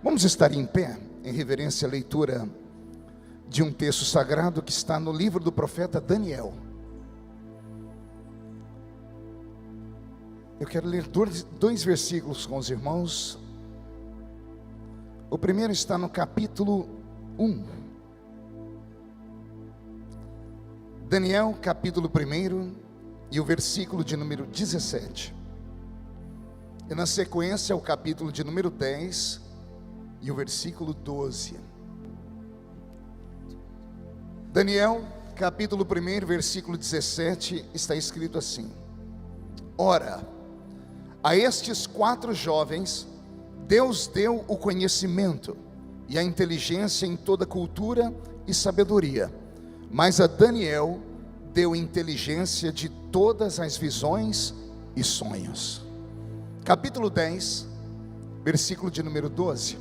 Vamos estar em pé, em reverência à leitura de um texto sagrado que está no livro do profeta Daniel. Eu quero ler dois versículos com os irmãos. O primeiro está no capítulo 1. Daniel, capítulo 1, e o versículo de número 17. E na sequência, o capítulo de número 10 e o versículo 12. Daniel, capítulo 1, versículo 17, está escrito assim: Ora, a estes 4 jovens, Deus deu o conhecimento e a inteligência em toda cultura e sabedoria, mas a Daniel deu inteligência de todas as visões e sonhos. Capítulo 10, versículo de número 12.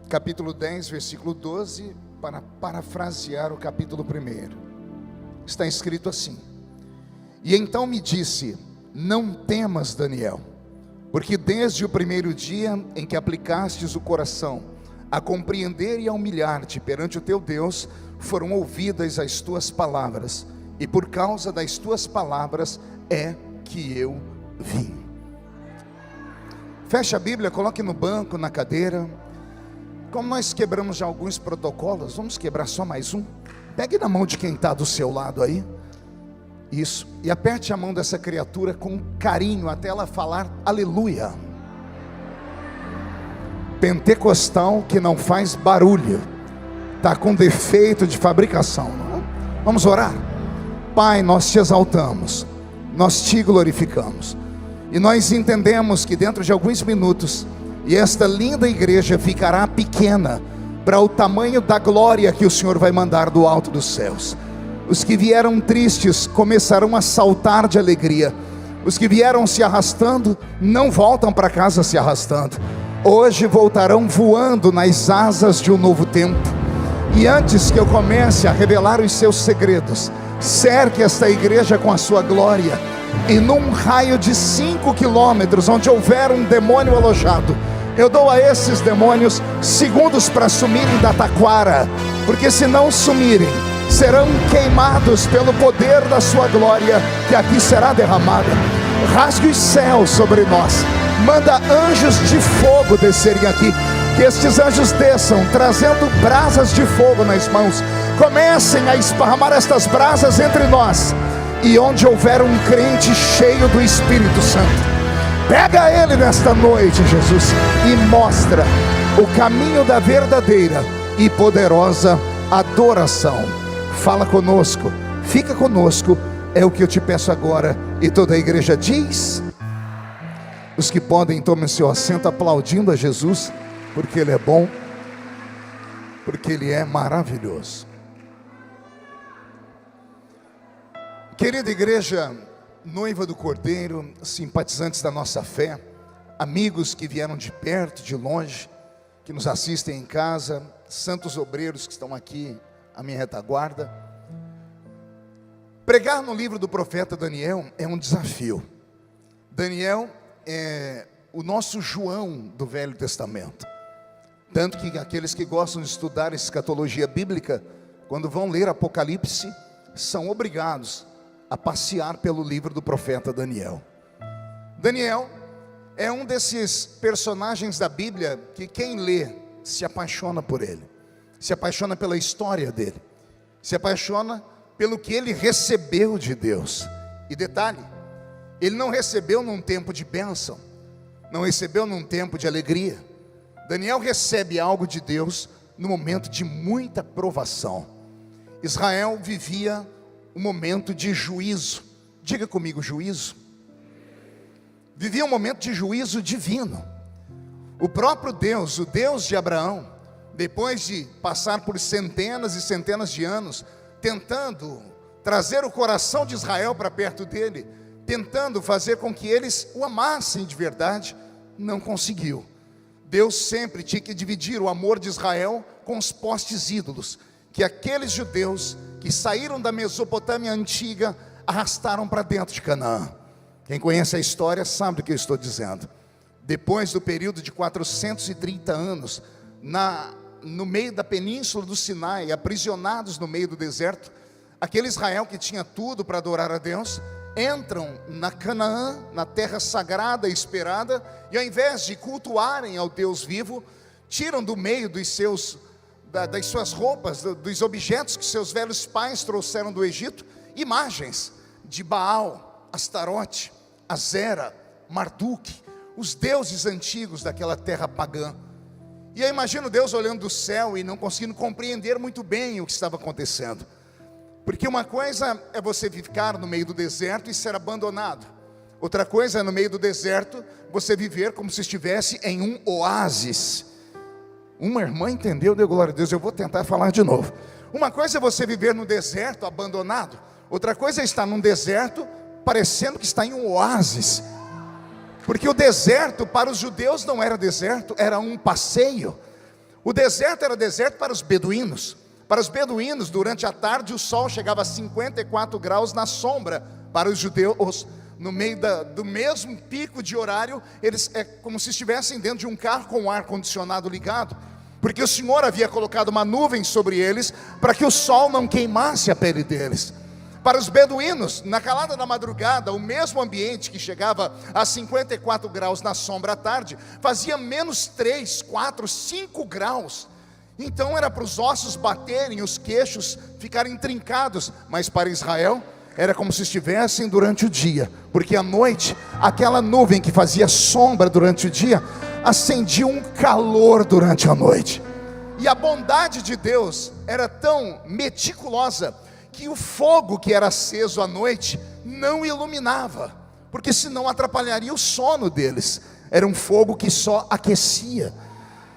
Capítulo 10, versículo 12, para parafrasear o capítulo 1. Está escrito assim: E então me disse: Não temas, Daniel, porque desde o primeiro dia em que aplicastes o coração a compreender e a humilhar-te perante o teu Deus, foram ouvidas as tuas palavras, e por causa das tuas palavras é que eu vim. Feche a Bíblia, coloque no banco, na cadeira. Como nós quebramos já alguns protocolos, vamos quebrar só mais um. Pegue na mão de quem está do seu lado aí. Isso, e aperte a mão dessa criatura com carinho até ela falar aleluia. Pentecostal que não faz barulho, está com defeito de fabricação. Vamos orar? Pai, nós te exaltamos, nós te glorificamos, e nós entendemos que dentro de alguns minutos, e esta linda igreja ficará pequena para o tamanho da glória que o Senhor vai mandar do alto dos céus. Os que vieram tristes começarão a saltar de alegria. Os que vieram se arrastando não voltam para casa se arrastando. Hoje voltarão voando nas asas de um novo tempo. E antes que eu comece a revelar os seus segredos, cerque esta igreja com a sua glória, e num raio de 5 quilômetros, onde houver um demônio alojado, eu dou a esses demônios segundos para sumirem da taquara, porque se não sumirem, serão queimados pelo poder da sua glória, que aqui será derramada. Rasgue os céus sobre nós, manda anjos de fogo descerem aqui, que estes anjos desçam, trazendo brasas de fogo nas mãos, comecem a esparramar estas brasas entre nós, e onde houver um crente cheio do Espírito Santo, pega ele nesta noite, Jesus, e mostra o caminho da verdadeira e poderosa adoração. Fala conosco, fica conosco, é o que eu te peço agora. E toda a igreja diz: os que podem, tomem seu assento aplaudindo a Jesus, porque Ele é bom, porque Ele é maravilhoso. Querida igreja, noiva do Cordeiro, simpatizantes da nossa fé, amigos que vieram de perto, de longe, que nos assistem em casa, santos obreiros que estão aqui à minha retaguarda. Pregar no livro do profeta Daniel é um desafio. Daniel é o nosso João do Velho Testamento, tanto que aqueles que gostam de estudar escatologia bíblica, quando vão ler Apocalipse, são obrigados a passear pelo livro do profeta Daniel. Daniel é um desses personagens da Bíblia que quem lê se apaixona por ele, se apaixona pela história dele, se apaixona pelo que ele recebeu de Deus. E detalhe, ele não recebeu num tempo de bênção, não recebeu num tempo de alegria. Daniel recebe algo de Deus no momento de muita provação. Israel vivia um momento de juízo. Diga comigo, juízo. Vivia um momento de juízo divino. O próprio Deus, o Deus de Abraão, depois de passar por centenas e centenas de anos, tentando trazer o coração de Israel para perto dele, tentando fazer com que eles o amassem de verdade, não conseguiu. Deus sempre tinha que dividir o amor de Israel com os postes ídolos, que aqueles judeus que saíram da Mesopotâmia antiga arrastaram para dentro de Canaã. Quem conhece a história sabe do que eu estou dizendo. Depois do período de 430 anos, no meio da península do Sinai, aprisionados no meio do deserto, aquele Israel que tinha tudo para adorar a Deus, entram na Canaã, na terra sagrada e esperada, e ao invés de cultuarem ao Deus vivo, tiram do meio das suas roupas, dos objetos que seus velhos pais trouxeram do Egito, imagens de Baal, Astarote, Azera, Marduk, os deuses antigos daquela terra pagã. E eu imagino Deus olhando do céu e não conseguindo compreender muito bem o que estava acontecendo. Porque uma coisa é você ficar no meio do deserto e ser abandonado. Outra coisa é no meio do deserto você viver como se estivesse em um oásis. Uma irmã entendeu, deu glória a Deus, eu vou tentar falar de novo. Uma coisa é você viver no deserto abandonado. Outra coisa é estar num deserto parecendo que está em um oásis. Porque o deserto para os judeus não era deserto, era um passeio. O deserto era deserto para os beduínos. Para os beduínos, durante a tarde, o sol chegava a 54 graus na sombra. Para os judeus, no meio do mesmo pico de horário, eles é como se estivessem dentro de um carro com o ar-condicionado ligado. Porque o Senhor havia colocado uma nuvem sobre eles, para que o sol não queimasse a pele deles. Para os beduínos, na calada da madrugada, o mesmo ambiente que chegava a 54 graus na sombra à tarde, fazia menos 3, 4, 5 graus. Então era para os ossos baterem, os queixos ficarem trincados. Mas para Israel, era como se estivessem durante o dia. Porque à noite, aquela nuvem que fazia sombra durante o dia, acendia um calor durante a noite. E a bondade de Deus era tão meticulosa, que o fogo que era aceso à noite não iluminava, porque senão atrapalharia o sono deles. Era um fogo que só aquecia.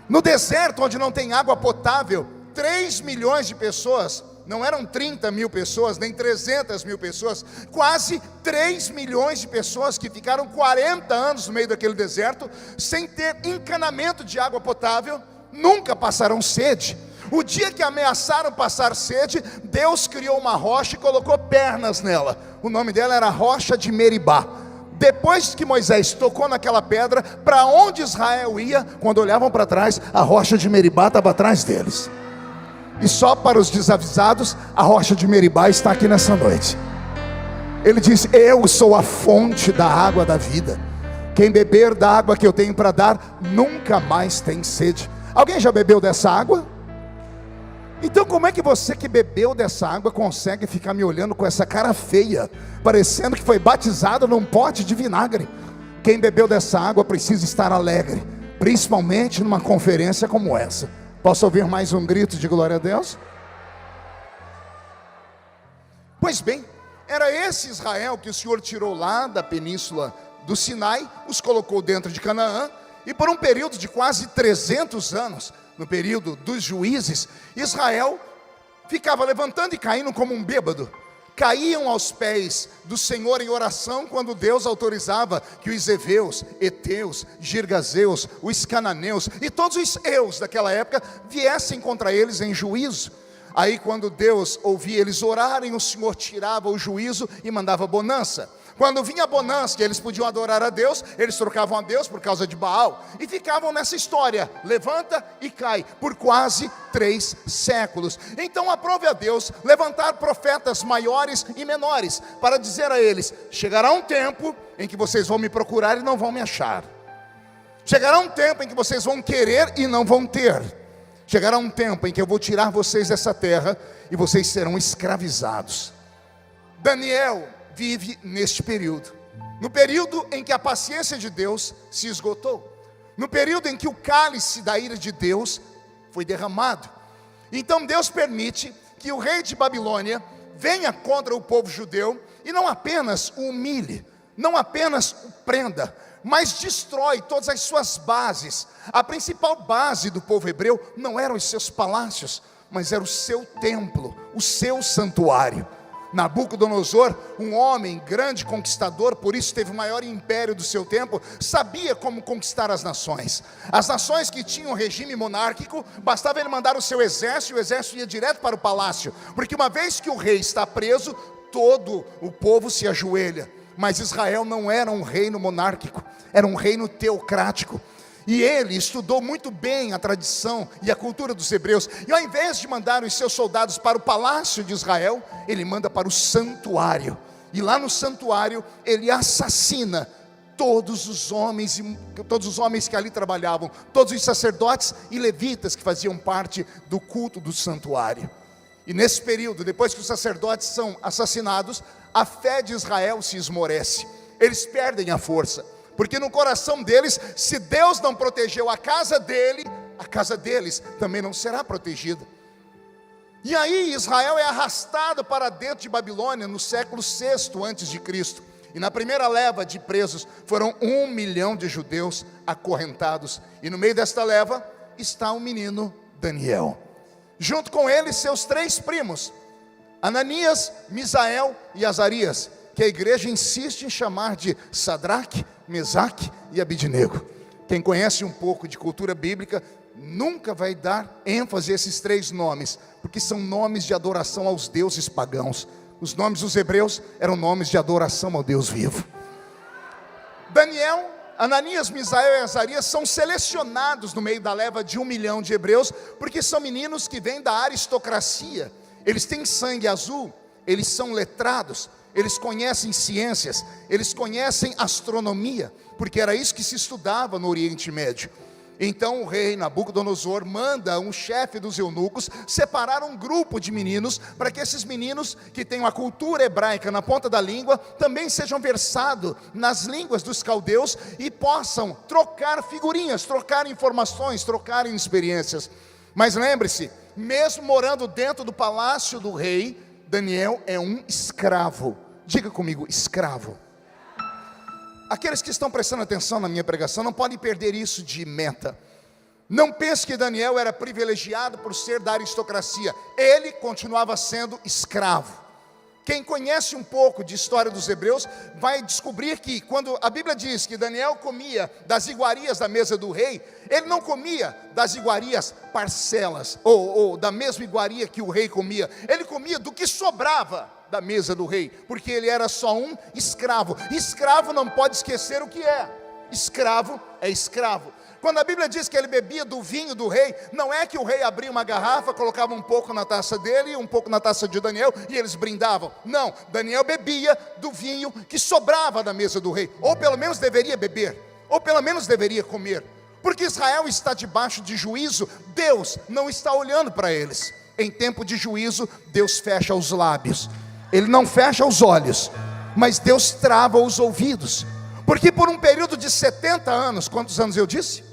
No deserto, onde não tem água potável, 3 milhões de pessoas, não eram 30 mil pessoas, nem 300 mil pessoas, quase 3 milhões de pessoas que ficaram 40 anos no meio daquele deserto, sem ter encanamento de água potável, nunca passaram sede. O dia que ameaçaram passar sede, Deus criou uma rocha e colocou pernas nela. O nome dela era rocha de Meribá. Depois que Moisés tocou naquela pedra, para onde Israel ia, quando olhavam para trás, a rocha de Meribá estava atrás deles. E só para os desavisados, a rocha de Meribá está aqui nessa noite. Ele diz: eu sou a fonte da água da vida. Quem beber da água que eu tenho para dar, nunca mais tem sede. Alguém já bebeu dessa água? Então como é que você que bebeu dessa água consegue ficar me olhando com essa cara feia, parecendo que foi batizado num pote de vinagre? Quem bebeu dessa água precisa estar alegre, principalmente numa conferência como essa. Posso ouvir mais um grito de glória a Deus? Pois bem, era esse Israel que o Senhor tirou lá da península do Sinai, os colocou dentro de Canaã, e por um período de quase 300 anos, no período dos juízes, Israel ficava levantando e caindo como um bêbado. Caíam aos pés do Senhor em oração quando Deus autorizava que os heveus, heteus, girgazeus, os cananeus e todos os eus daquela época viessem contra eles em juízo. Aí quando Deus ouvia eles orarem, o Senhor tirava o juízo e mandava bonança. Quando vinha a bonança, que eles podiam adorar a Deus, eles trocavam a Deus por causa de Baal, e ficavam nessa história, levanta e cai, por quase 3 séculos. Então aprove a Deus levantar profetas maiores e menores, para dizer a eles: chegará um tempo em que vocês vão me procurar e não vão me achar. Chegará um tempo em que vocês vão querer e não vão ter. Chegará um tempo em que eu vou tirar vocês dessa terra e vocês serão escravizados. Daniel vive neste período, no período em que a paciência de Deus se esgotou, no período em que o cálice da ira de Deus foi derramado. Então Deus permite que o rei de Babilônia venha contra o povo judeu e não apenas o humilhe, não apenas o prenda, mas destrói todas as suas bases. A principal base do povo hebreu não eram os seus palácios, mas era o seu templo, o seu santuário. Nabucodonosor, um homem grande conquistador, por isso teve o maior império do seu tempo, sabia como conquistar as nações. As nações que tinham regime monárquico, bastava ele mandar o seu exército, e o exército ia direto para o palácio, porque uma vez que o rei está preso, todo o povo se ajoelha. Mas Israel não era um reino monárquico, era um reino teocrático. E ele estudou muito bem a tradição e a cultura dos hebreus. E ao invés de mandar os seus soldados para o palácio de Israel, ele manda para o santuário. E lá no santuário ele assassina todos os homens que ali trabalhavam, todos os sacerdotes e levitas que faziam parte do culto do santuário. E nesse período, depois que os sacerdotes são assassinados, a fé de Israel se esmorece. Eles perdem a força. Porque no coração deles, se Deus não protegeu a casa dele, a casa deles também não será protegida. E aí Israel é arrastado para dentro de Babilônia no século VI a.C. E na primeira leva de presos foram 1 milhão de judeus acorrentados. E no meio desta leva está o menino Daniel. Junto com ele seus 3 primos, Ananias, Misael e Azarias, que a igreja insiste em chamar de Sadraque, Mesaque e Abidnego. Quem conhece um pouco de cultura bíblica nunca vai dar ênfase a esses 3 nomes, porque são nomes de adoração aos deuses pagãos. Os nomes dos hebreus eram nomes de adoração ao Deus vivo. Daniel, Ananias, Misael e Azarias são selecionados no meio da leva de 1 milhão de hebreus, porque são meninos que vêm da aristocracia. Eles têm sangue azul, eles são letrados, eles conhecem ciências, eles conhecem astronomia, porque era isso que se estudava no Oriente Médio. Então o rei Nabucodonosor manda um chefe dos eunucos separar um grupo de meninos, para que esses meninos que têm a cultura hebraica na ponta da língua, também sejam versados nas línguas dos caldeus e possam trocar figurinhas, trocar informações, trocar experiências. Mas lembre-se, mesmo morando dentro do palácio do rei, Daniel é um escravo. Diga comigo, escravo. Aqueles que estão prestando atenção na minha pregação não podem perder isso de meta. Não pense que Daniel era privilegiado por ser da aristocracia. Ele continuava sendo escravo. Quem conhece um pouco de história dos hebreus vai descobrir que quando a Bíblia diz que Daniel comia das iguarias da mesa do rei, ele não comia das iguarias parcelas, ou da mesma iguaria que o rei comia. Ele comia do que sobrava da mesa do rei, porque ele era só um escravo. Escravo não pode esquecer o que é. Escravo é escravo. Quando a Bíblia diz que ele bebia do vinho do rei, não é que o rei abria uma garrafa, colocava um pouco na taça dele e um pouco na taça de Daniel e eles brindavam. Não, Daniel bebia do vinho que sobrava da mesa do rei, ou pelo menos deveria beber, ou pelo menos deveria comer. Porque Israel está debaixo de juízo, Deus não está olhando para eles. Em tempo de juízo, Deus fecha os lábios. Ele não fecha os olhos, mas Deus trava os ouvidos. Porque por um período de 70 anos, quantos anos eu disse?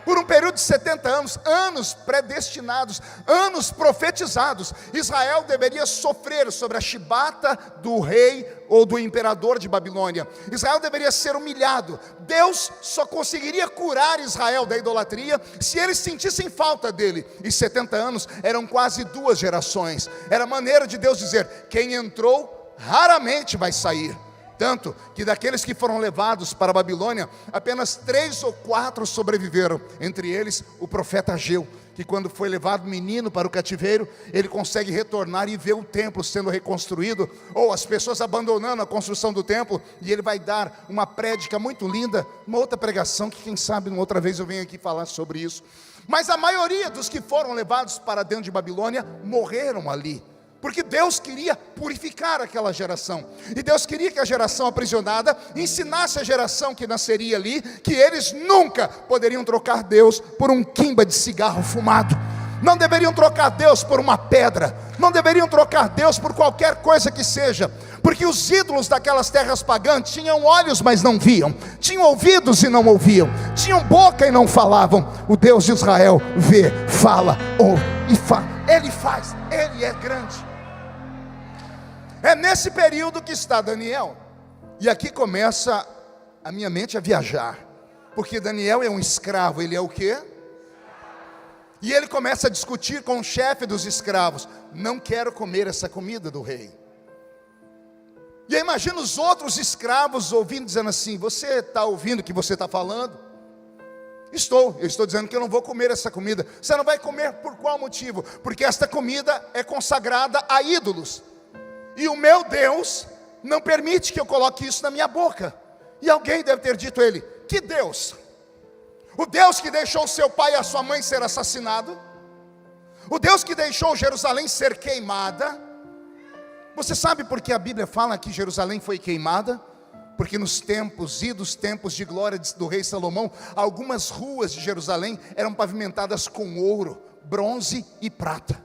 Por um período de 70 anos, anos predestinados, anos profetizados, Israel deveria sofrer sobre a chibata do rei ou do imperador de Babilônia. Israel deveria ser humilhado. Deus só conseguiria curar Israel da idolatria se eles sentissem falta dele. E 70 anos eram quase 2 gerações. Era a maneira de Deus dizer: quem entrou raramente vai sair. Tanto que daqueles que foram levados para a Babilônia, apenas 3 ou 4 sobreviveram. Entre eles o profeta Ageu, que quando foi levado menino para o cativeiro, ele consegue retornar e ver o templo sendo reconstruído, ou as pessoas abandonando a construção do templo, e ele vai dar uma prédica muito linda, uma outra pregação que quem sabe uma outra vez eu venho aqui falar sobre isso. Mas a maioria dos que foram levados para dentro de Babilônia morreram ali, porque Deus queria purificar aquela geração. E Deus queria que a geração aprisionada ensinasse a geração que nasceria ali, que eles nunca poderiam trocar Deus por um quimba de cigarro fumado. Não deveriam trocar Deus por uma pedra. Não deveriam trocar Deus por qualquer coisa que seja. Porque os ídolos daquelas terras pagãs tinham olhos, mas não viam. Tinham ouvidos e não ouviam. Tinham boca e não falavam. O Deus de Israel vê, fala, ouve e faz. Ele faz, Ele é grande. É nesse período que está Daniel. E aqui começa a minha mente a viajar. Porque Daniel é um escravo, ele é o quê? E ele começa a discutir com o chefe dos escravos: não quero comer essa comida do rei. E aí imagina os outros escravos ouvindo, dizendo assim: você está ouvindo o que você está falando? Eu estou dizendo que eu não vou comer essa comida. Você não vai comer por qual motivo? Porque esta comida é consagrada a ídolos. E o meu Deus não permite que eu coloque isso na minha boca. E alguém deve ter dito a ele: que Deus? O Deus que deixou seu pai e a sua mãe ser assassinado? O Deus que deixou Jerusalém ser queimada? Você sabe por que a Bíblia fala que Jerusalém foi queimada? Porque nos tempos de glória do rei Salomão, algumas ruas de Jerusalém eram pavimentadas com ouro, bronze e prata.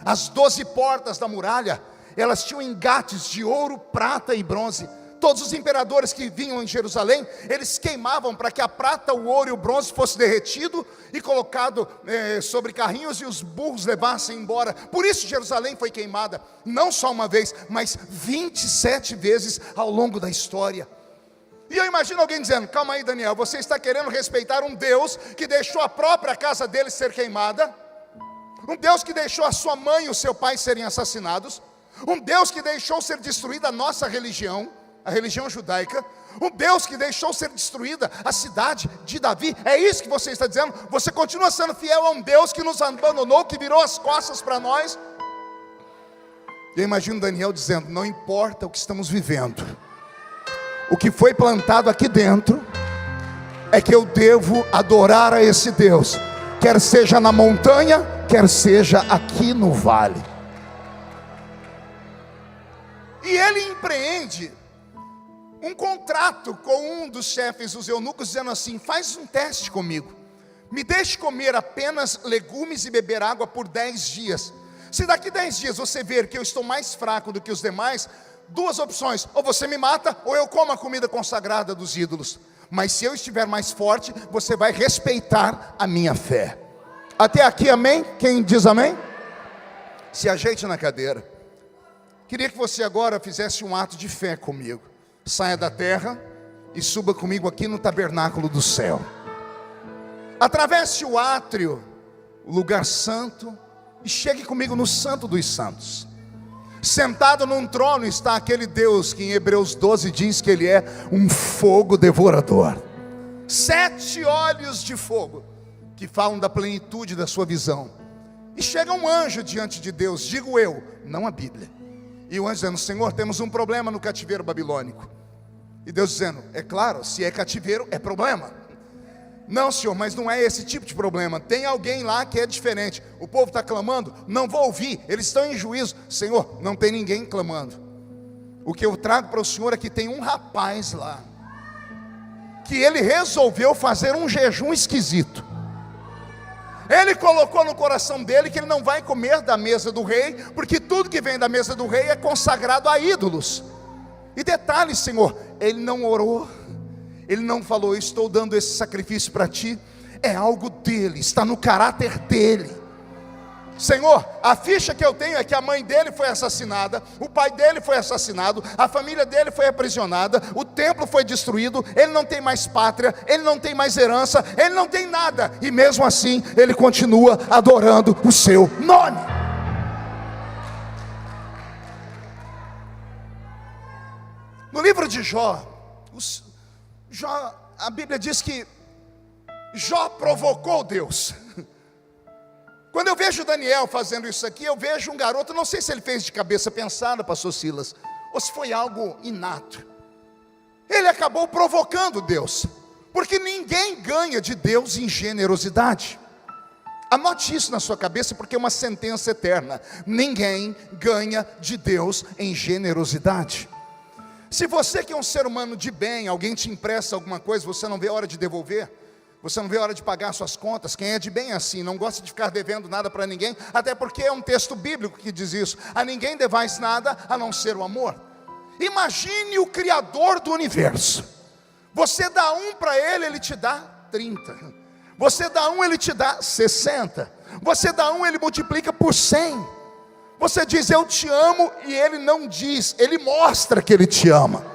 As 12 portas da muralha, elas tinham engates de ouro, prata e bronze. Todos os imperadores que vinham em Jerusalém, eles queimavam para que a prata, o ouro e o bronze fosse derretido e colocado sobre carrinhos, e os burros levassem embora. Por isso Jerusalém foi queimada, não só uma vez, mas 27 vezes ao longo da história. E eu imagino alguém dizendo: calma aí, Daniel, você está querendo respeitar um Deus que deixou a própria casa dele ser queimada? Um Deus que deixou a sua mãe e o seu pai serem assassinados? Um Deus que deixou ser destruída a nossa religião, a religião judaica? Um Deus que deixou ser destruída a cidade de Davi? É isso que você está dizendo? Você continua sendo fiel a um Deus que nos abandonou, que virou as costas para nós? Eu imagino Daniel dizendo: não importa o que estamos vivendo, o que foi plantado aqui dentro é que eu devo adorar a esse Deus, quer seja na montanha, quer seja aqui no vale. E ele empreende um contrato com um dos chefes dos eunucos, dizendo assim: faz um teste comigo, me deixe comer apenas legumes e beber água por 10 dias. Se daqui 10 dias você ver que eu estou mais fraco do que os demais, 2 opções: ou você me mata, ou eu como a comida consagrada dos ídolos. Mas se eu estiver mais forte, você vai respeitar a minha fé. Até aqui, amém? Quem diz amém? Se ajeite na cadeira. Queria que você agora fizesse um ato de fé comigo. Saia da terra e suba comigo aqui no tabernáculo do céu. Atravesse o átrio, o lugar santo, e chegue comigo no Santo dos Santos. Sentado num trono está aquele Deus que em Hebreus 12 diz que Ele é um fogo devorador. 7 olhos de fogo que falam da plenitude da sua visão. E chega um anjo diante de Deus, digo eu, não a Bíblia. E o anjo dizendo: Senhor, temos um problema no cativeiro babilônico. E Deus dizendo: é claro, se é cativeiro é problema. Não, Senhor, mas não é esse tipo de problema. Tem alguém lá que é diferente. O povo está clamando, não vou ouvir, eles estão em juízo. Senhor, não tem ninguém clamando. O que eu trago para o Senhor é que tem um rapaz lá, que ele resolveu fazer um jejum esquisito. Ele colocou no coração dele que ele não vai comer da mesa do rei, porque tudo que vem da mesa do rei é consagrado a ídolos. E detalhe, Senhor, ele não orou, ele não falou: estou dando esse sacrifício para ti. É algo dele, está no caráter dele. Senhor, a ficha que eu tenho é que a mãe dele foi assassinada, o pai dele foi assassinado, a família dele foi aprisionada, o templo foi destruído, ele não tem mais pátria, ele não tem mais herança, ele não tem nada, e mesmo assim ele continua adorando o seu nome. No livro de Jó, a Bíblia diz que Jó provocou Deus. Quando eu vejo Daniel fazendo isso aqui, eu vejo um garoto, não sei se ele fez de cabeça pensada, pastor Silas, ou se foi algo inato. Ele acabou provocando Deus, porque ninguém ganha de Deus em generosidade. Anote isso na sua cabeça, porque é uma sentença eterna: ninguém ganha de Deus em generosidade. Se você que é um ser humano de bem, alguém te empresta alguma coisa, você não vê a hora de devolver, você não vê a hora de pagar suas contas. Quem é de bem é assim, não gosta de ficar devendo nada para ninguém, até porque é um texto bíblico que diz isso: a ninguém devais nada a não ser o amor. Imagine o Criador do universo, você dá 1 para ele, ele te dá 30, você dá 1, ele te dá 60, você dá 1, ele multiplica por 100. Você diz: eu te amo, e ele não diz, ele mostra que ele te ama.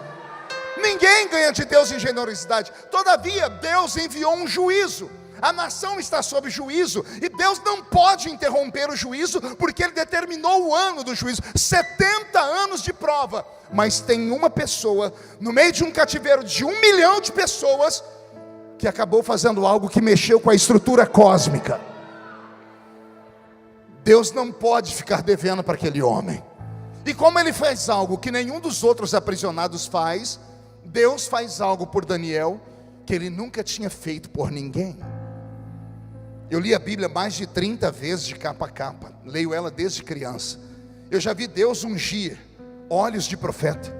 Ninguém ganha de Deus em generosidade. Todavia Deus enviou um juízo, a nação está sob juízo, e Deus não pode interromper o juízo, porque Ele determinou o ano do juízo, 70 anos de prova. Mas tem uma pessoa, no meio de um cativeiro de 1 milhão de pessoas, que acabou fazendo algo que mexeu com a estrutura cósmica. Deus não pode ficar devendo para aquele homem. E como ele faz algo que nenhum dos outros aprisionados faz, Deus faz algo por Daniel que ele nunca tinha feito por ninguém. Eu li a Bíblia mais de 30 vezes de capa a capa, leio ela desde criança. Eu já vi Deus ungir olhos de profeta,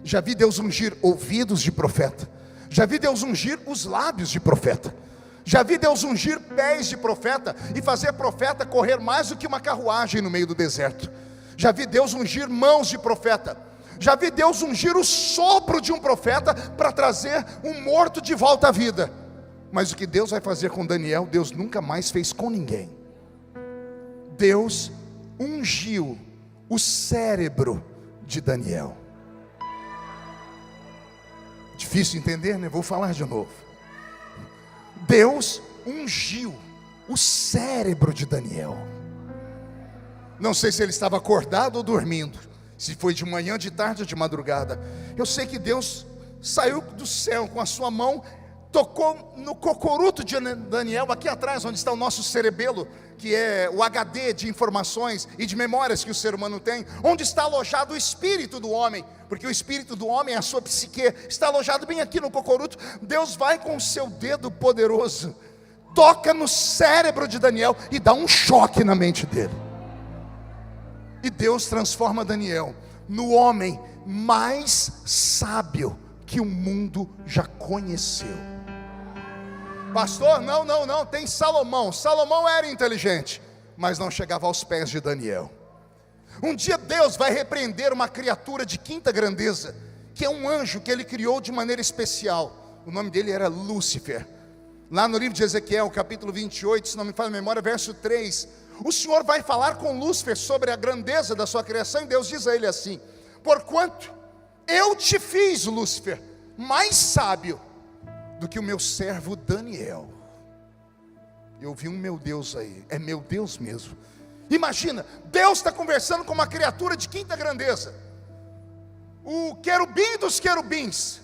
já vi Deus ungir ouvidos de profeta, já vi Deus ungir os lábios de profeta, já vi Deus ungir pés de profeta e fazer profeta correr mais do que uma carruagem no meio do deserto. Já vi Deus ungir mãos de profeta, já vi Deus ungir o sopro de um profeta para trazer um morto de volta à vida. Mas o que Deus vai fazer com Daniel, Deus nunca mais fez com ninguém. Deus ungiu o cérebro de Daniel. Difícil entender, né? Vou falar de novo. Deus ungiu o cérebro de Daniel. Não sei se ele estava acordado ou dormindo, se foi de manhã, de tarde ou de madrugada. Eu sei que Deus saiu do céu com a sua mão, tocou no cocoruto de Daniel, aqui atrás onde está o nosso cerebelo, que é o HD de informações e de memórias que o ser humano tem, onde está alojado o espírito do homem, porque o espírito do homem, a sua psique, está alojado bem aqui no cocoruto. Deus vai com o seu dedo poderoso, toca no cérebro de Daniel e dá um choque na mente dele. E Deus transforma Daniel no homem mais sábio que o mundo já conheceu. Pastor, não, tem Salomão. Salomão era inteligente, mas não chegava aos pés de Daniel. Um dia Deus vai repreender uma criatura de quinta grandeza, que é um anjo que ele criou de maneira especial. O nome dele era Lúcifer. Lá no livro de Ezequiel, capítulo 28, se não me falha a memória, verso 3, o Senhor vai falar com Lúcifer sobre a grandeza da sua criação, e Deus diz a ele assim: porquanto eu te fiz, Lúcifer, mais sábio do que o meu servo Daniel. Eu vi um meu Deus aí, é meu Deus mesmo. Imagina, Deus está conversando com uma criatura de quinta grandeza, o querubim dos querubins,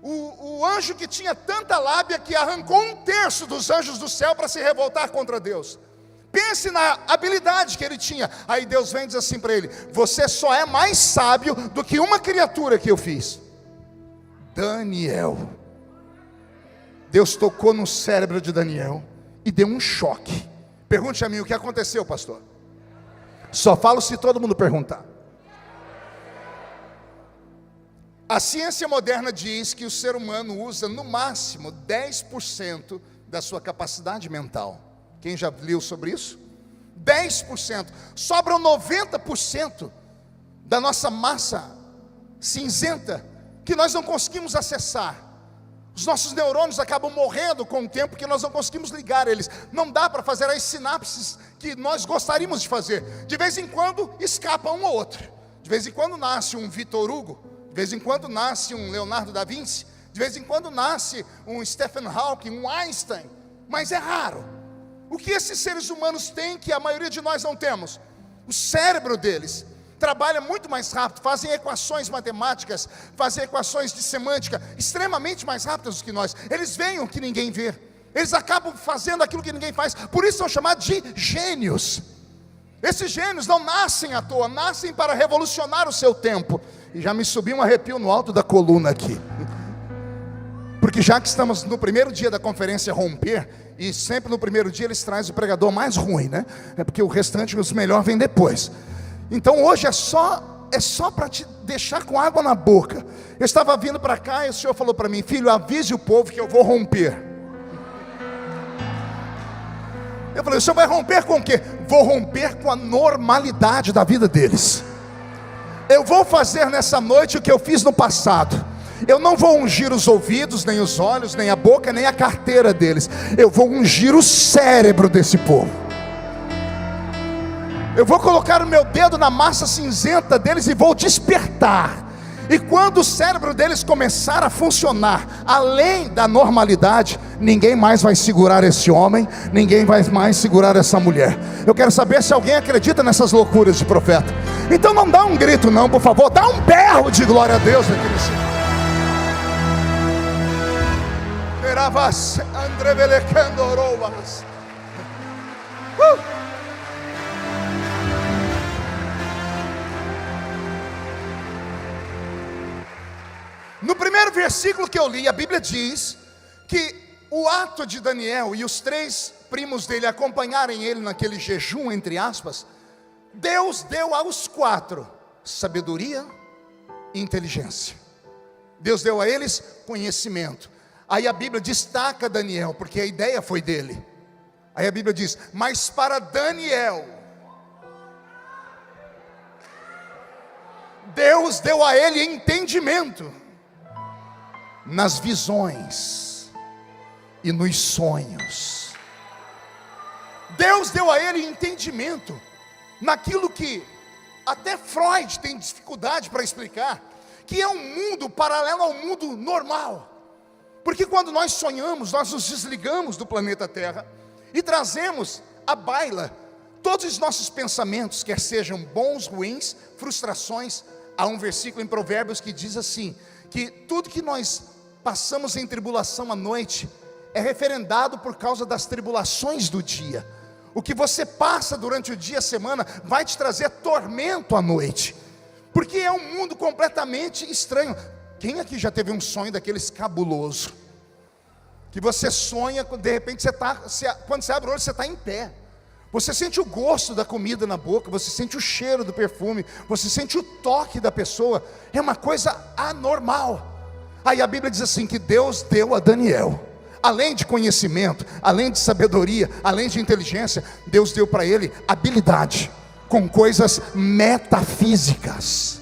o anjo que tinha tanta lábia que arrancou 1/3 dos anjos do céu para se revoltar contra Deus. Pense na habilidade que ele tinha. Aí Deus vem e diz assim para ele: você só é mais sábio do que uma criatura que eu fiz, Daniel. Deus tocou no cérebro de Daniel e deu um choque. Pergunte a mim, o que aconteceu, pastor? Só falo se todo mundo perguntar. A ciência moderna diz que o ser humano usa no máximo 10% da sua capacidade mental. Quem já leu sobre isso? 10%. Sobram 90% da nossa massa cinzenta que nós não conseguimos acessar. Os nossos neurônios acabam morrendo com o tempo, porque nós não conseguimos ligar eles. Não dá para fazer as sinapses que nós gostaríamos de fazer. De vez em quando escapa um ou outro. De vez em quando nasce um Victor Hugo, de vez em quando nasce um Leonardo da Vinci, de vez em quando nasce um Stephen Hawking, um Einstein, mas é raro. O que esses seres humanos têm que a maioria de nós não temos? O cérebro deles trabalha muito mais rápido, fazem equações matemáticas, fazem equações de semântica extremamente mais rápidas do que nós. Eles veem o que ninguém vê, eles acabam fazendo aquilo que ninguém faz, por isso são chamados de gênios. Esses gênios não nascem à toa, nascem para revolucionar o seu tempo. E já me subiu um arrepio no alto da coluna aqui, porque já que estamos no primeiro dia da conferência Romper, e sempre no primeiro dia eles trazem o pregador mais ruim, né? É porque o restante, os melhores, vem depois. Então hoje é só para te deixar com água na boca. Eu estava vindo para cá e o Senhor falou para mim: filho, avise o povo que eu vou romper. Eu falei: o Senhor vai romper com o quê? Vou romper com a normalidade da vida deles. Eu vou fazer nessa noite o que eu fiz no passado. Eu não vou ungir os ouvidos, nem os olhos, nem a boca, nem a carteira deles. Eu vou ungir o cérebro desse povo. Eu vou colocar o meu dedo na massa cinzenta deles e vou despertar. E quando o cérebro deles começar a funcionar além da normalidade, ninguém mais vai segurar esse homem, ninguém vai mais segurar essa mulher. Eu quero saber se alguém acredita nessas loucuras de profeta. Então não dá um grito não, por favor, dá um berro de glória a Deus aqui nesse... No primeiro versículo que eu li, a Bíblia diz que o ato de Daniel e os 3 primos dele acompanharem ele naquele jejum, entre aspas, Deus deu aos 4 sabedoria e inteligência. Deus deu a eles conhecimento. Aí a Bíblia destaca Daniel, porque a ideia foi dele. Aí a Bíblia diz: mas para Daniel, Deus deu a ele entendimento nas visões e nos sonhos. Deus deu a ele entendimento naquilo que até Freud tem dificuldade para explicar, que é um mundo paralelo ao mundo normal. Porque quando nós sonhamos, nós nos desligamos do planeta Terra e trazemos à baila todos os nossos pensamentos, quer sejam bons, ruins, frustrações. Há um versículo em Provérbios que diz assim, que tudo que nós passamos em tribulação à noite é referendado por causa das tribulações do dia. O que você passa durante o dia, a semana, vai te trazer tormento à noite, porque é um mundo completamente estranho. Quem aqui já teve um sonho daqueles cabuloso? Que você sonha, de repente quando você abre o olho, você está em pé. Você sente o gosto da comida na boca, você sente o cheiro do perfume, você sente o toque da pessoa. É uma coisa anormal. Aí a Bíblia diz assim, que Deus deu a Daniel, além de conhecimento, além de sabedoria, além de inteligência, Deus deu para ele habilidade com coisas metafísicas.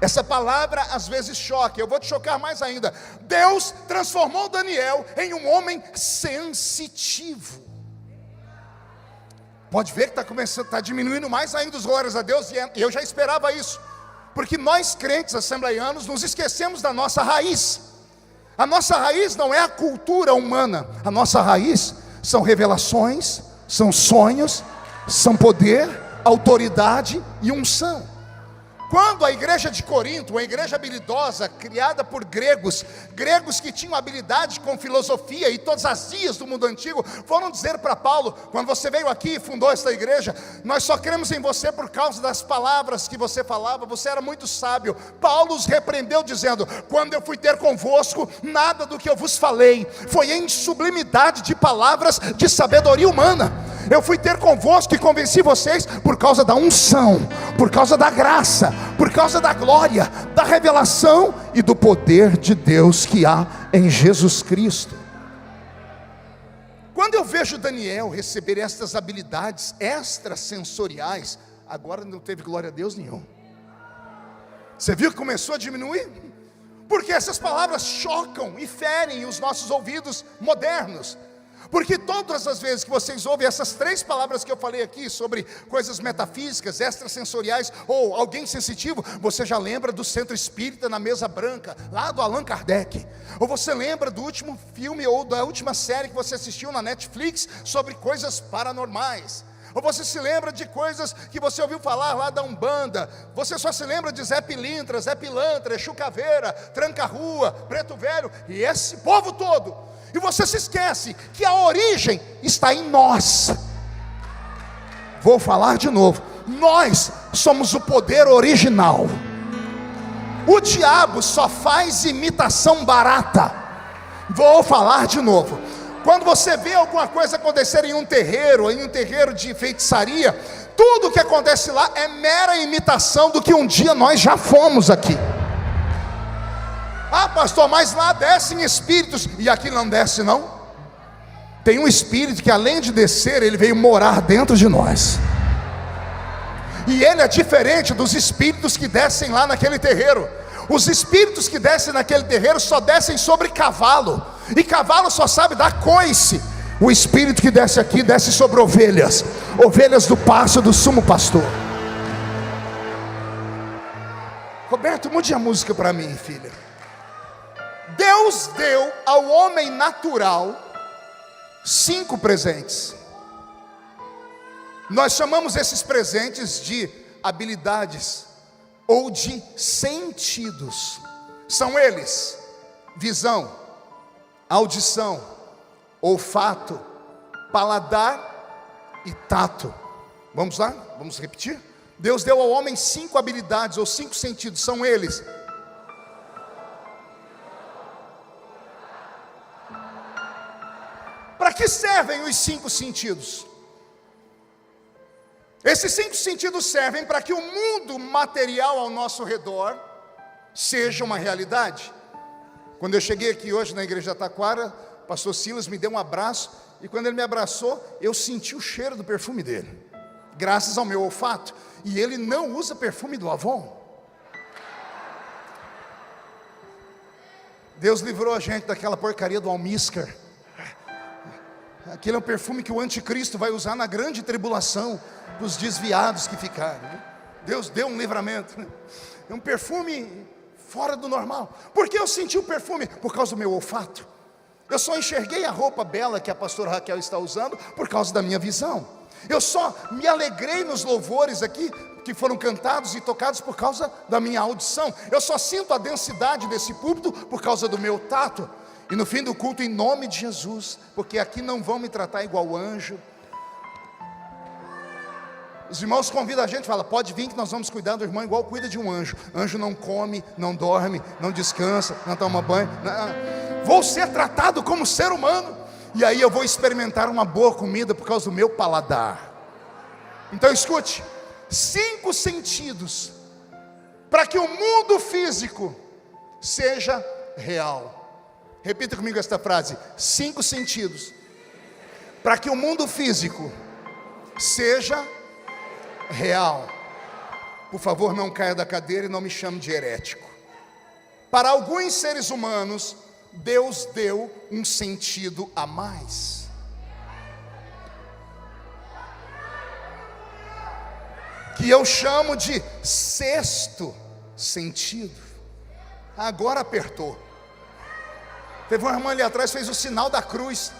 Essa palavra às vezes choca, eu vou te chocar mais ainda. Deus transformou Daniel em um homem sensitivo. Pode ver que está diminuindo mais ainda os glórias a Deus, e eu já esperava isso, porque nós crentes assembleianos nos esquecemos da nossa raiz. A nossa raiz não é a cultura humana, a nossa raiz são revelações, são sonhos, são poder, autoridade e unção. Quando a igreja de Corinto, uma igreja habilidosa, criada por gregos que tinham habilidade com filosofia e todas as ciências do mundo antigo, foram dizer para Paulo: quando você veio aqui e fundou esta igreja, nós só cremos em você por causa das palavras que você falava, você era muito sábio. Paulo os repreendeu dizendo: quando eu fui ter convosco, nada do que eu vos falei foi em sublimidade de palavras de sabedoria humana. Eu fui ter convosco e convenci vocês por causa da unção, por causa da graça, por causa da glória, da revelação e do poder de Deus que há em Jesus Cristo. Quando eu vejo Daniel receber estas habilidades extrasensoriais, agora não teve glória a Deus nenhum. Você viu que começou a diminuir? Porque essas palavras chocam e ferem os nossos ouvidos modernos. Porque todas as vezes que vocês ouvem essas 3 palavras que eu falei aqui, sobre coisas metafísicas, extrasensoriais, ou alguém sensitivo, você já lembra do Centro Espírita na Mesa Branca, lá do Allan Kardec. Ou você lembra do último filme ou da última série que você assistiu na Netflix sobre coisas paranormais. Ou você se lembra de coisas que você ouviu falar lá da Umbanda. Você só se lembra de Zé Pilintra, Zé Pilantra, Exu Caveira, Tranca-Rua, Preto Velho e esse povo todo. E você se esquece que a origem está em nós. Vou falar de novo. Nós somos o poder original. O diabo só faz imitação barata. Vou falar de novo. Quando você vê alguma coisa acontecer em um terreiro de feitiçaria, tudo que acontece lá é mera imitação do que um dia nós já fomos aqui. Ah, pastor, mas lá descem espíritos, e aqui não desce não. Tem um espírito que além de descer, ele veio morar dentro de nós. E ele é diferente dos espíritos que descem lá naquele terreiro. Os espíritos que descem naquele terreiro só descem sobre cavalo, e cavalo só sabe dar coice. O espírito que desce aqui, desce sobre ovelhas, ovelhas do pasto do sumo pastor. Roberto, mude a música para mim, filha. Deus deu ao homem natural 5 presentes. Nós chamamos esses presentes de habilidades ou de sentidos. São eles: visão, audição, olfato, paladar e tato. Vamos lá? Vamos repetir? Deus deu ao homem 5 habilidades ou 5 sentidos. São eles: que servem os 5 sentidos? Esses 5 sentidos servem para que o mundo material ao nosso redor seja uma realidade. Quando eu cheguei aqui hoje na igreja da Taquara, o pastor Silas me deu um abraço, e quando ele me abraçou, eu senti o cheiro do perfume dele, graças ao meu olfato. E ele não usa perfume do Avon. Deus livrou a gente daquela porcaria do almíscar. Aquele é um perfume que o anticristo vai usar na grande tribulação, dos desviados que ficaram. Deus deu um livramento. É um perfume fora do normal. Por que eu senti o perfume? Por causa do meu olfato. Eu só enxerguei a roupa bela que a pastora Raquel está usando por causa da minha visão. Eu só me alegrei nos louvores aqui que foram cantados e tocados por causa da minha audição. Eu só sinto a densidade desse púlpito por causa do meu tato. E no fim do culto, em nome de Jesus, porque aqui não vão me tratar igual anjo. Os irmãos convidam a gente, falam, pode vir que nós vamos cuidar do irmão igual cuida de um anjo. Anjo não come, não dorme, não descansa, não toma banho. Não. Vou ser tratado como ser humano. E aí eu vou experimentar uma boa comida por causa do meu paladar. Então escute, 5 sentidos para que o mundo físico seja real. Repita comigo esta frase: 5 sentidos para que o mundo físico seja real. Por favor, não caia da cadeira e não me chame de herético. Para alguns seres humanos, Deus deu um sentido a mais. Que eu chamo de 6º sentido. Agora apertou. Teve uma irmã ali atrás, fez o sinal da cruz.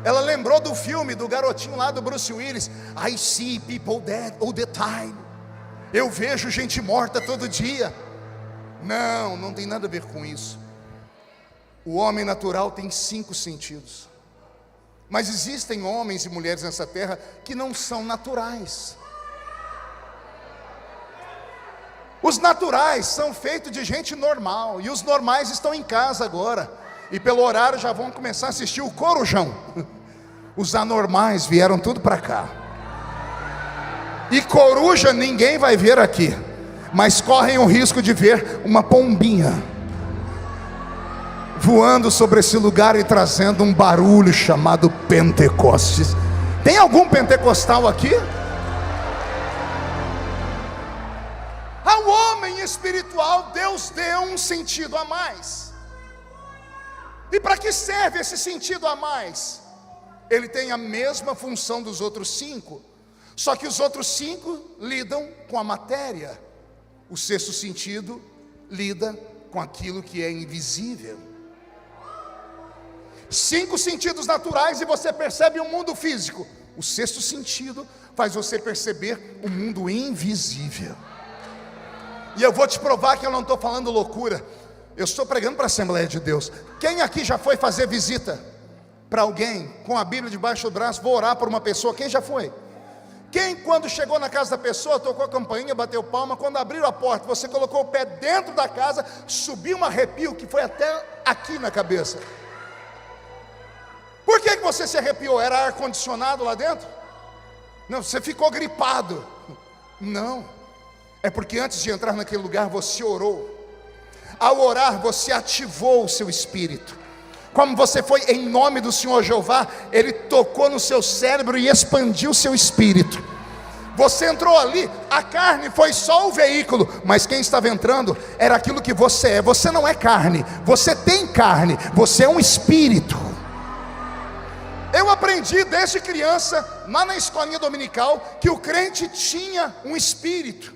Ela lembrou do filme do garotinho lá do Bruce Willis. I see people dead all the time. Eu vejo gente morta todo dia. Não, não tem nada a ver com isso. O homem natural tem 5 sentidos. Mas existem homens e mulheres nessa terra que não são naturais. Os naturais são feitos de gente normal, e os normais estão em casa agora, e pelo horário já vão começar a assistir o Corujão. Os anormais vieram tudo para cá. E coruja ninguém vai ver aqui, mas correm o risco de ver uma pombinha voando sobre esse lugar e trazendo um barulho chamado Pentecostes. Tem algum pentecostal aqui? Ao homem espiritual, Deus deu um sentido a mais. E para que serve esse sentido a mais? Ele tem a mesma função dos outros 5, só que os outros 5 lidam com a matéria. O 6º sentido lida com aquilo que é invisível. 5 sentidos naturais e você percebe o mundo físico. O 6º sentido faz você perceber o mundo invisível. E eu vou te provar que eu não estou falando loucura. Eu estou pregando para a Assembleia de Deus. Quem aqui já foi fazer visita para alguém com a Bíblia debaixo do braço? Vou orar por uma pessoa. Quem já foi? Quem, quando chegou na casa da pessoa, tocou a campainha, bateu palma? Quando abriram a porta, você colocou o pé dentro da casa, subiu um arrepio que foi até aqui na cabeça. Por que você se arrepiou? Era ar-condicionado lá dentro? Não, você ficou gripado. Não, é porque antes de entrar naquele lugar você orou. Ao orar você ativou o seu espírito. Como você foi em nome do Senhor Jeová, Ele tocou no seu cérebro e expandiu o seu espírito. Você entrou ali, a carne foi só o veículo, mas quem estava entrando era aquilo que você é. Você não é carne, você tem carne, você é um espírito. Eu aprendi desde criança, lá na escolinha dominical, que o crente tinha um espírito.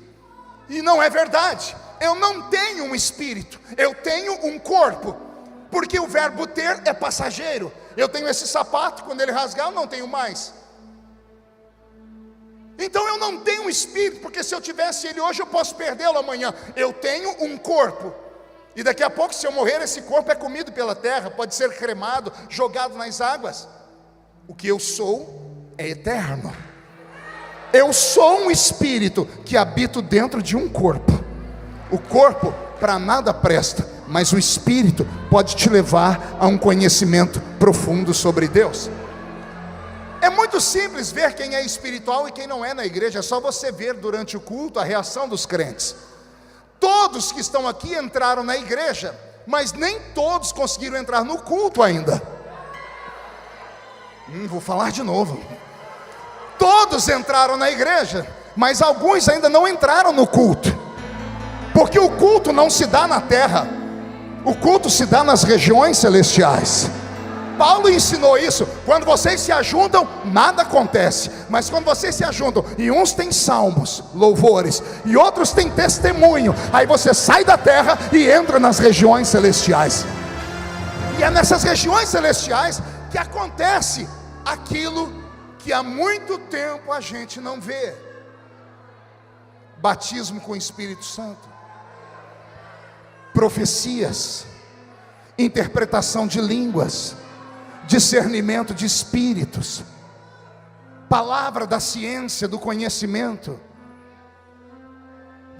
E não é verdade. Eu não tenho um espírito, eu tenho um corpo. Porque o verbo ter é passageiro. Eu tenho esse sapato, quando ele rasgar eu não tenho mais. Então eu não tenho um espírito, porque se eu tivesse ele hoje eu posso perdê-lo amanhã. Eu tenho um corpo. E daqui a pouco, se eu morrer, esse corpo é comido pela terra, pode ser cremado, jogado nas águas. O que eu sou é eterno. Eu sou um espírito que habito dentro de um corpo. O corpo para nada presta, mas o Espírito pode te levar a um conhecimento profundo sobre Deus. É muito simples ver quem é espiritual e quem não é na igreja. É só você ver durante o culto a reação dos crentes. Todos que estão aqui entraram na igreja, mas nem todos conseguiram entrar no culto ainda. Vou falar de novo. Todos entraram na igreja, mas alguns ainda não entraram no culto, porque o culto não se dá na terra, o culto se dá nas regiões celestiais. Paulo ensinou isso. Quando vocês se ajuntam, nada acontece, mas quando vocês se ajuntam, e uns têm salmos, louvores, e outros têm testemunho, aí você sai da terra e entra nas regiões celestiais. E é nessas regiões celestiais que acontece aquilo que há muito tempo a gente não vê: batismo com o Espírito Santo, profecias, interpretação de línguas, discernimento de espíritos, palavra da ciência, do conhecimento,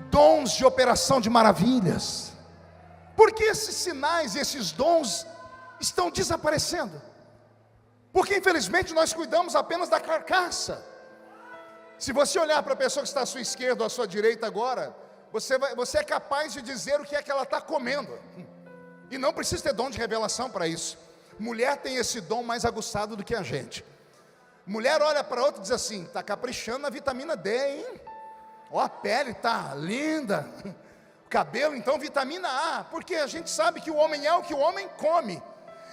dons de operação de maravilhas. Por que esses sinais e esses dons estão desaparecendo? Porque infelizmente nós cuidamos apenas da carcaça. Se você olhar para a pessoa que está à sua esquerda ou à sua direita agora, você é capaz de dizer o que é que ela está comendo, e não precisa ter dom de revelação para isso. Mulher tem esse dom mais aguçado do que a gente. Mulher olha para outra e diz assim: está caprichando na vitamina D, hein? Ó, a pele está linda, o cabelo, então vitamina A, porque a gente sabe que o homem é o que o homem come.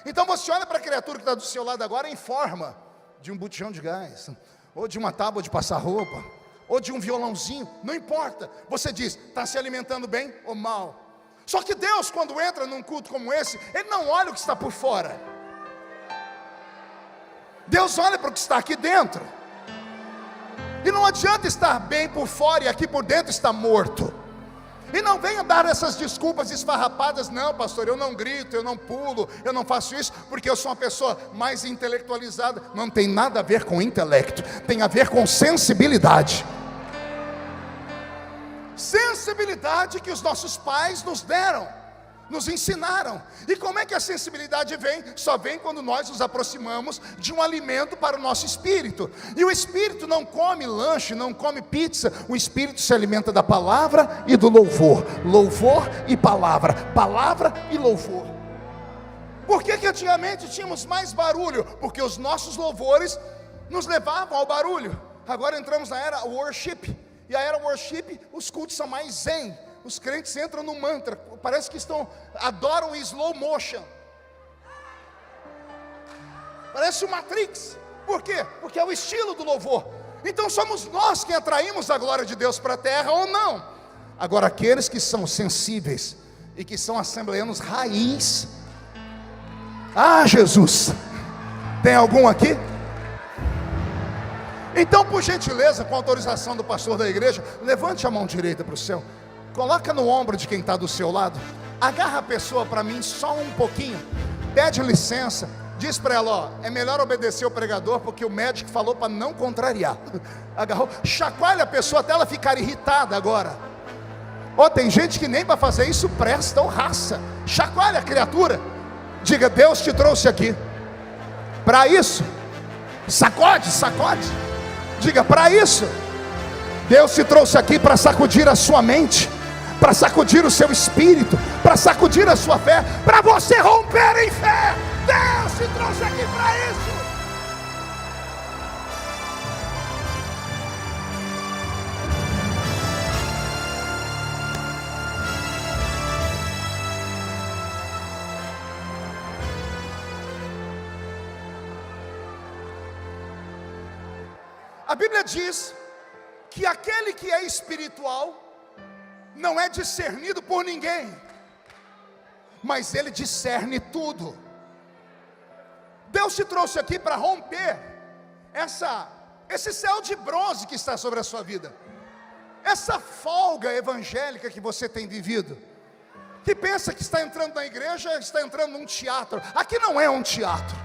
Então você olha para a criatura que está do seu lado agora em forma de um botijão de gás, ou de uma tábua de passar roupa, ou de um violãozinho, não importa. Você diz: está se alimentando bem ou mal? Só que Deus, quando entra num culto como esse, Ele não olha o que está por fora. Deus olha para o que está aqui dentro. E não adianta estar bem por fora e aqui por dentro está morto. E não venha dar essas desculpas esfarrapadas: não, pastor, eu não grito, eu não pulo, eu não faço isso porque eu sou uma pessoa mais intelectualizada. Não tem nada a ver com intelecto, tem a ver com sensibilidade. Sensibilidade que os nossos pais nos deram, nos ensinaram. E como é que a sensibilidade vem? Só vem quando nós nos aproximamos de um alimento para o nosso espírito. E o espírito não come lanche, não come pizza. O espírito se alimenta da palavra e do louvor. Louvor e palavra, palavra e louvor. Por que antigamente tínhamos mais barulho? Porque os nossos louvores nos levavam ao barulho. Agora entramos na era worship. E a era worship, os cultos são mais zen. Os crentes entram no mantra, parece que adoram em slow motion. Parece o Matrix. Por quê? Porque é o estilo do louvor. Então somos nós que atraímos a glória de Deus para a terra ou não? Agora, aqueles que são sensíveis e que são assembleanos raiz. Ah, Jesus, tem algum aqui? Então, por gentileza, com autorização do pastor da igreja, levante a mão direita para o céu. Coloca no ombro de quem está do seu lado. Agarra a pessoa para mim só um pouquinho. Pede licença. Diz para ela: ó, é melhor obedecer o pregador, porque o médico falou para não contrariar. Agarrou. Chacoalha a pessoa até ela ficar irritada agora. Ó, tem gente que nem para fazer isso presta ou raça. Chacoalha a criatura. Diga: Deus te trouxe aqui para isso. Sacode, sacode. Diga: para isso. Deus te trouxe aqui para sacudir a sua mente, para sacudir o seu espírito, para sacudir a sua fé, para você romper em fé. Deus te trouxe aqui para isso. A Bíblia diz que aquele que é espiritual não é discernido por ninguém, mas ele discerne tudo. Deus te trouxe aqui para romper esse céu de bronze que está sobre a sua vida, essa folga evangélica que você tem vivido, que pensa que está entrando na igreja, está entrando num teatro. Aqui não é um teatro.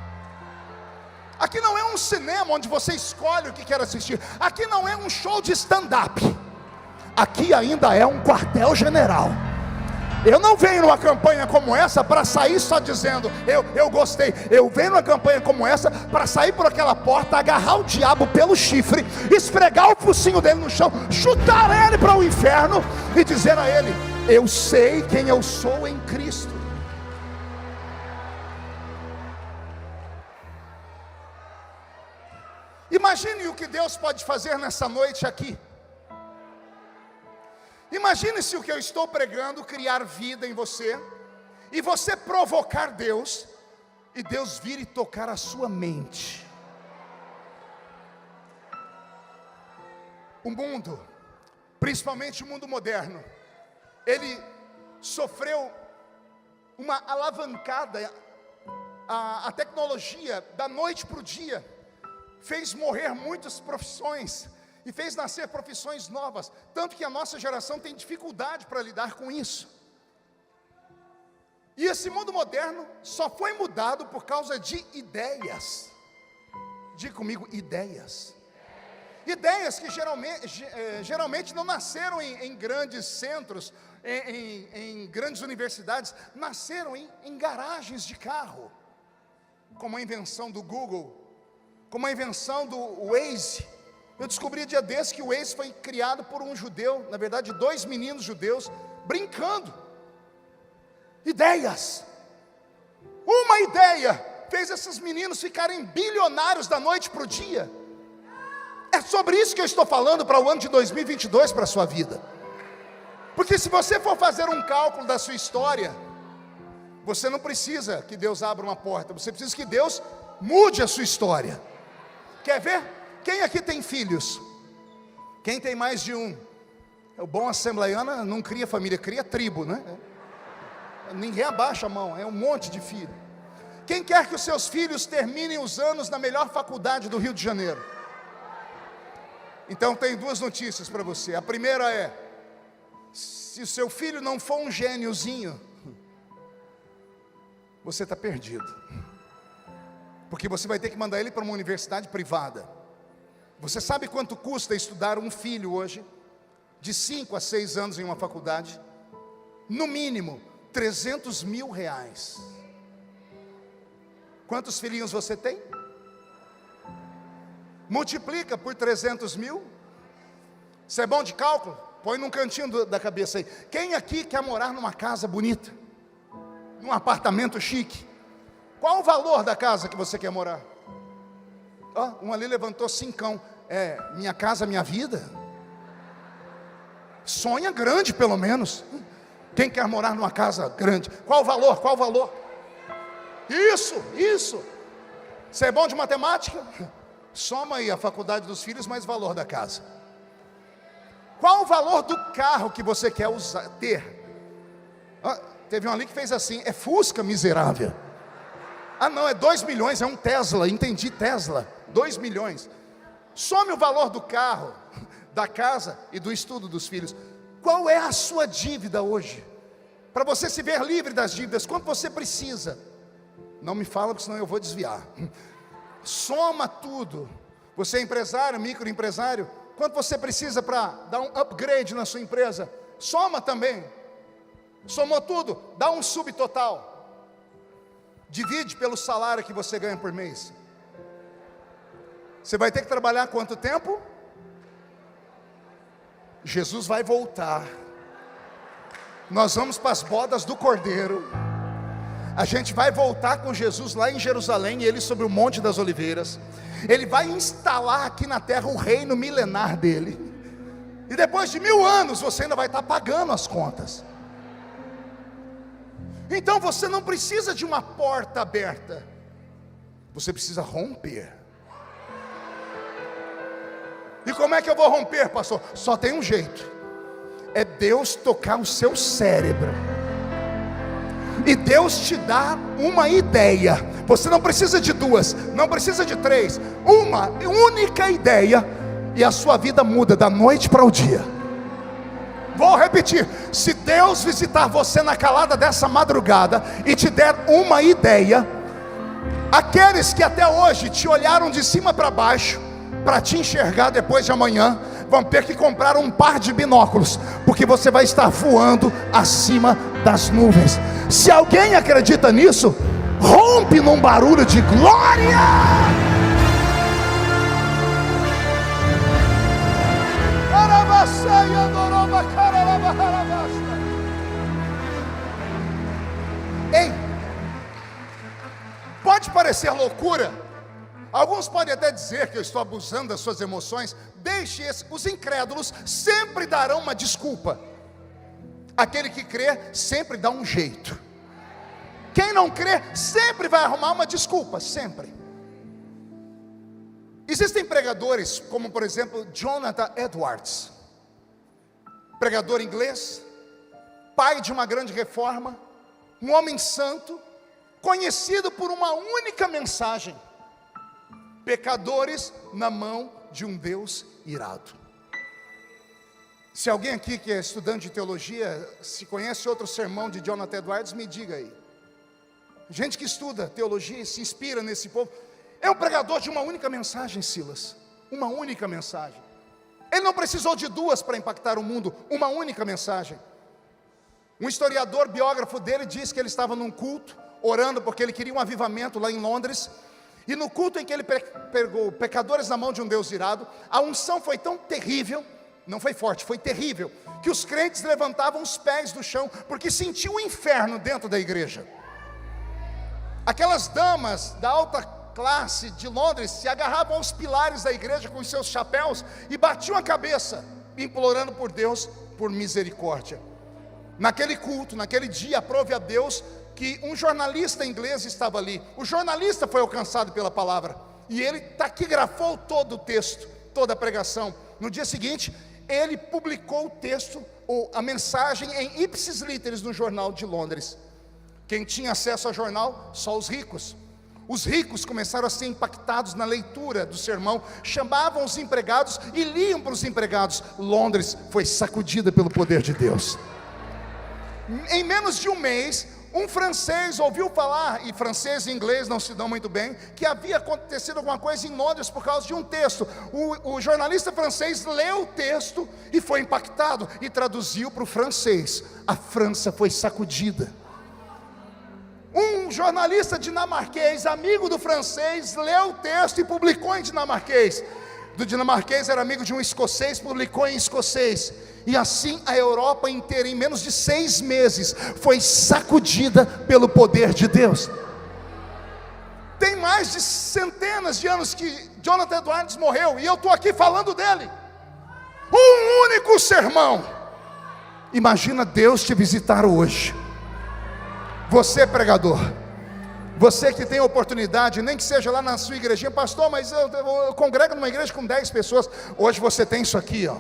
Aqui não é um cinema onde você escolhe o que quer assistir. Aqui não é um show de stand-up. Aqui ainda é um quartel-general. Eu não venho numa campanha como essa para sair só dizendo eu gostei. Eu venho numa campanha como essa para sair por aquela porta, agarrar o diabo pelo chifre, esfregar o focinho dele no chão, chutar ele para o inferno e dizer a ele: eu sei quem eu sou em Cristo. Imagine o que Deus pode fazer nessa noite aqui. Imagine se o que eu estou pregando criar vida em você, e você provocar Deus, e Deus vir e tocar a sua mente. O mundo, principalmente o mundo moderno, ele sofreu uma alavancada. A tecnologia, da noite para o dia, fez morrer muitas profissões e fez nascer profissões novas, tanto que a nossa geração tem dificuldade para lidar com isso. E esse mundo moderno só foi mudado por causa de ideias. Diga comigo, ideias. Ideias que geralmente não nasceram em grandes centros, em grandes universidades, nasceram em garagens de carro, como a invenção do Google, como a invenção do Waze. Eu descobri dia desse que o Waze foi criado por um judeu, na verdade 2 meninos judeus, brincando. Ideias. Uma ideia fez esses meninos ficarem bilionários da noite para o dia. É sobre isso que eu estou falando para o ano de 2022, para a sua vida. Porque se você for fazer um cálculo da sua história, você não precisa que Deus abra uma porta, você precisa que Deus mude a sua história. Quer ver? Quem aqui tem filhos? Quem tem mais de um? O bom assembleiano não cria família, cria tribo, né? Ninguém abaixa a mão, é um monte de filho. Quem quer que os seus filhos terminem os anos na melhor faculdade do Rio de Janeiro? Então tem 2 notícias para você. A primeira é: se o seu filho não for um gêniozinho, você está perdido, porque você vai ter que mandar ele para uma universidade privada. Você sabe quanto custa estudar um filho hoje? De 5 a 6 anos em uma faculdade? No mínimo R$300 mil. Quantos filhinhos você tem? Multiplica por 300 mil. Você é bom de cálculo? Põe num cantinho da cabeça aí. Quem aqui quer morar numa casa bonita? Num apartamento chique? Qual o valor da casa que você quer morar? Um ali levantou 5. Minha casa, minha vida. Sonha grande pelo menos. Quem quer morar numa casa grande? Qual o valor? Qual o valor? Isso. Você é bom de matemática? Soma aí a faculdade dos filhos mais o valor da casa. Qual o valor do carro que você quer ter? Teve um ali que fez assim: é Fusca, miserável. Não, é 2 milhões, é um Tesla. Entendi, Tesla, 2 milhões. Some o valor do carro, da casa e do estudo dos filhos. Qual é a sua dívida hoje? Para você se ver livre das dívidas, quanto você precisa? Não me fala, porque senão eu vou desviar. Soma tudo. Você é empresário, microempresário, quanto você precisa para dar um upgrade na sua empresa? Soma também. Somou tudo, dá um subtotal. Divide pelo salário que você ganha por mês. Você vai ter que trabalhar quanto tempo? Jesus vai voltar. Nós vamos para as bodas do Cordeiro. A gente vai voltar com Jesus lá em Jerusalém, ele sobre o Monte das Oliveiras. Ele vai instalar aqui na terra o reino milenar dele. E depois de 1000 anos você ainda vai estar pagando as contas. Então você não precisa de uma porta aberta, você precisa romper. E como é que eu vou romper, pastor? Só tem um jeito: é Deus tocar o seu cérebro, e Deus te dá uma ideia. Você não precisa de 2, não precisa de 3, uma única ideia, e a sua vida muda da noite para o dia. Vou repetir: se Deus visitar você na calada dessa madrugada e te der uma ideia, aqueles que até hoje te olharam de cima para baixo para te enxergar depois de amanhã, vão ter que comprar um par de binóculos, porque você vai estar voando acima das nuvens. Se alguém acredita nisso, rompe num barulho de glória. Ei, pode parecer loucura, alguns podem até dizer que eu estou abusando das suas emoções. Deixe os incrédulos sempre darão uma desculpa. Aquele que crê sempre dá um jeito. Quem não crê sempre vai arrumar uma desculpa, sempre. Existem pregadores como, por exemplo, Jonathan Edwards, pregador inglês, pai de uma grande reforma, um homem santo, conhecido por uma única mensagem: pecadores na mão de um Deus irado. Se alguém aqui que é estudante de teologia, se conhece outro sermão de Jonathan Edwards, me diga aí. Gente que estuda teologia e se inspira nesse povo. É um pregador de uma única mensagem, Silas. Uma única mensagem. Ele não precisou de duas para impactar o mundo. Uma única mensagem. Um historiador, biógrafo dele, diz que ele estava num culto, orando porque ele queria um avivamento lá em Londres. E no culto em que ele pegou pecadores na mão de um Deus irado, a unção foi tão terrível, não foi forte, foi terrível, que os crentes levantavam os pés do chão, porque sentiam o inferno dentro da igreja. Aquelas damas da alta classe de Londres se agarravam aos pilares da igreja com os seus chapéus e batiam a cabeça, implorando por Deus, por misericórdia. Naquele culto, naquele dia, aprove a Deus que um jornalista inglês estava ali. O jornalista foi alcançado pela palavra, e ele taquigrafou todo o texto, toda a pregação. No dia seguinte, ele publicou o texto, ou a mensagem, em ipsis literis no jornal de Londres. Quem tinha acesso ao jornal? Só os ricos. Os ricos começaram a ser impactados na leitura do sermão, chamavam os empregados e liam para os empregados. Londres foi sacudida pelo poder de Deus. Em menos de um mês, um francês ouviu falar, e francês e inglês não se dão muito bem, que havia acontecido alguma coisa em Londres por causa de um texto. O jornalista francês leu o texto e foi impactado, e traduziu para o francês. A França foi sacudida. Um jornalista dinamarquês, amigo do francês, leu o texto e publicou em dinamarquês. Do dinamarquês era amigo de um escocês, publicou em escocês. E assim a Europa inteira, em menos de 6 meses, foi sacudida pelo poder de Deus. Tem mais de centenas de anos que Jonathan Edwards morreu, e eu estou aqui falando dele. Um único sermão. Imagina Deus te visitar hoje. Você, pregador, você que tem a oportunidade, nem que seja lá na sua igrejinha: pastor, mas eu congrego numa igreja com 10 pessoas. Hoje você tem isso aqui, ó.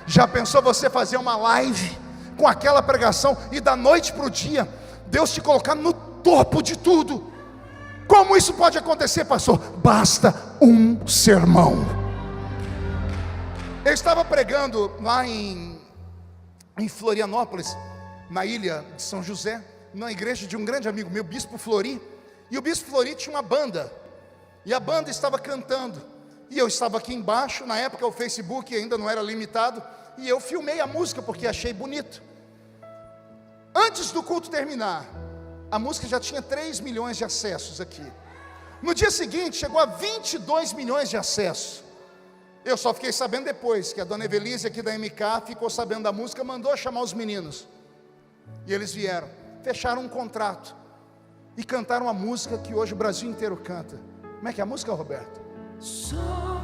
Já pensou você fazer uma live com aquela pregação e da noite para o dia Deus te colocar no topo de tudo? Como isso pode acontecer, pastor? Basta um sermão. Eu estava pregando lá em Florianópolis, na ilha de São José, na igreja de um grande amigo meu, Bispo Flori. E o Bispo Flori tinha uma banda, e a banda estava cantando, e eu estava aqui embaixo. Na época o Facebook ainda não era limitado, e eu filmei a música porque achei bonito. Antes do culto terminar, a música já tinha 3 milhões de acessos aqui. No dia seguinte chegou a 22 milhões de acessos. Eu só fiquei sabendo depois, que a dona Evelise aqui da MK ficou sabendo da música, mandou chamar os meninos. E eles vieram, fecharam um contrato e cantaram a música que hoje o Brasil inteiro canta. Como é que é a música, Roberto? Só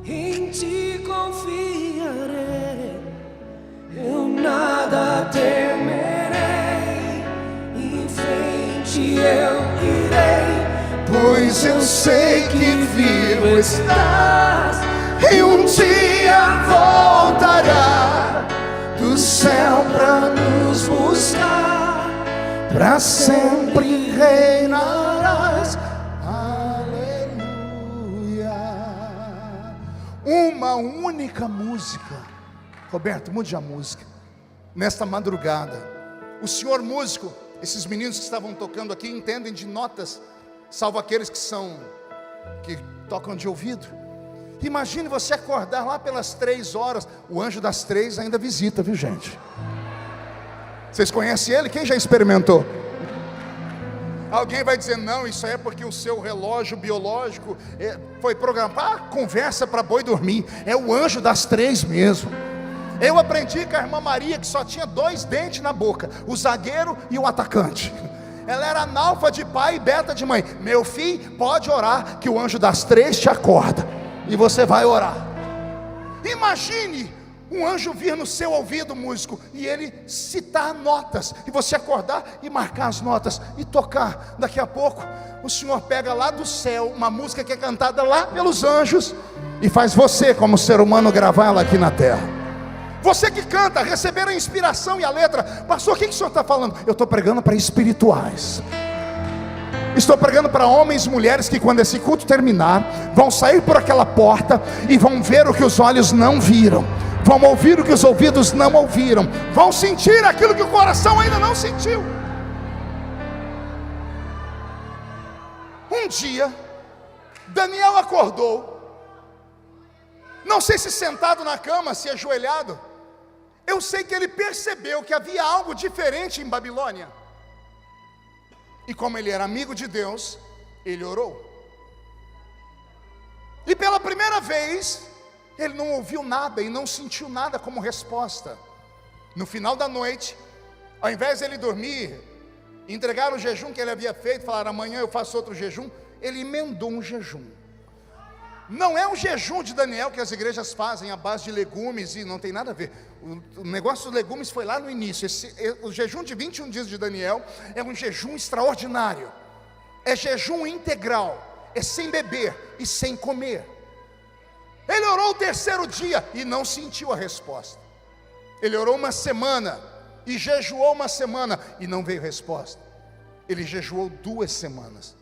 em ti confiarei, eu nada temerei, em frente eu irei, Pois eu sei que vivo estás, e um dia voltará do céu para nos buscar, para sempre reinarás. Aleluia. Uma única música. Roberto, mude a música. Nesta madrugada, o senhor músico, esses meninos que estavam tocando aqui entendem de notas, salvo aqueles que tocam de ouvido. Imagine você acordar lá pelas 3 horas. O anjo das 3 ainda visita, viu gente? Vocês conhecem ele? Quem já experimentou? Alguém vai dizer, não, isso é porque o seu relógio biológico foi programado. Conversa para boi dormir. É o anjo das 3 mesmo. Eu aprendi com a irmã Maria, que só tinha 2 dentes na boca, o zagueiro e o atacante. Ela era analfa de pai e beta de mãe. Meu filho, pode orar, que o anjo das 3 te acorda, e você vai orar. Imagine um anjo vir no seu ouvido, músico, e ele citar notas, e você acordar e marcar as notas, e tocar. Daqui a pouco, o Senhor pega lá do céu, uma música que é cantada lá pelos anjos, e faz você, como ser humano, gravá-la aqui na terra. Você que canta, receber a inspiração e a letra. Pastor, o que o senhor está falando? Eu estou pregando para espirituais. Estou pregando para homens e mulheres que quando esse culto terminar, vão sair por aquela porta e vão ver o que os olhos não viram, vão ouvir o que os ouvidos não ouviram, vão sentir aquilo que o coração ainda não sentiu. Um dia, Daniel acordou, não sei se sentado na cama, se ajoelhado. Eu sei que ele percebeu que havia algo diferente em Babilônia. E como ele era amigo de Deus, ele orou. E pela primeira vez, ele não ouviu nada e não sentiu nada como resposta. No final da noite, ao invés de ele dormir, entregar o jejum que ele havia feito, falar amanhã eu faço outro jejum, ele emendou um jejum. Não é um jejum de Daniel que as igrejas fazem à base de legumes, e não tem nada a ver. O negócio dos legumes foi lá no início. O jejum de 21 dias de Daniel é um jejum extraordinário. É jejum integral, é sem beber e sem comer. Ele orou o 3º dia e não sentiu a resposta. Ele orou uma semana e jejuou uma semana e não veio resposta. Ele jejuou 2 semanas.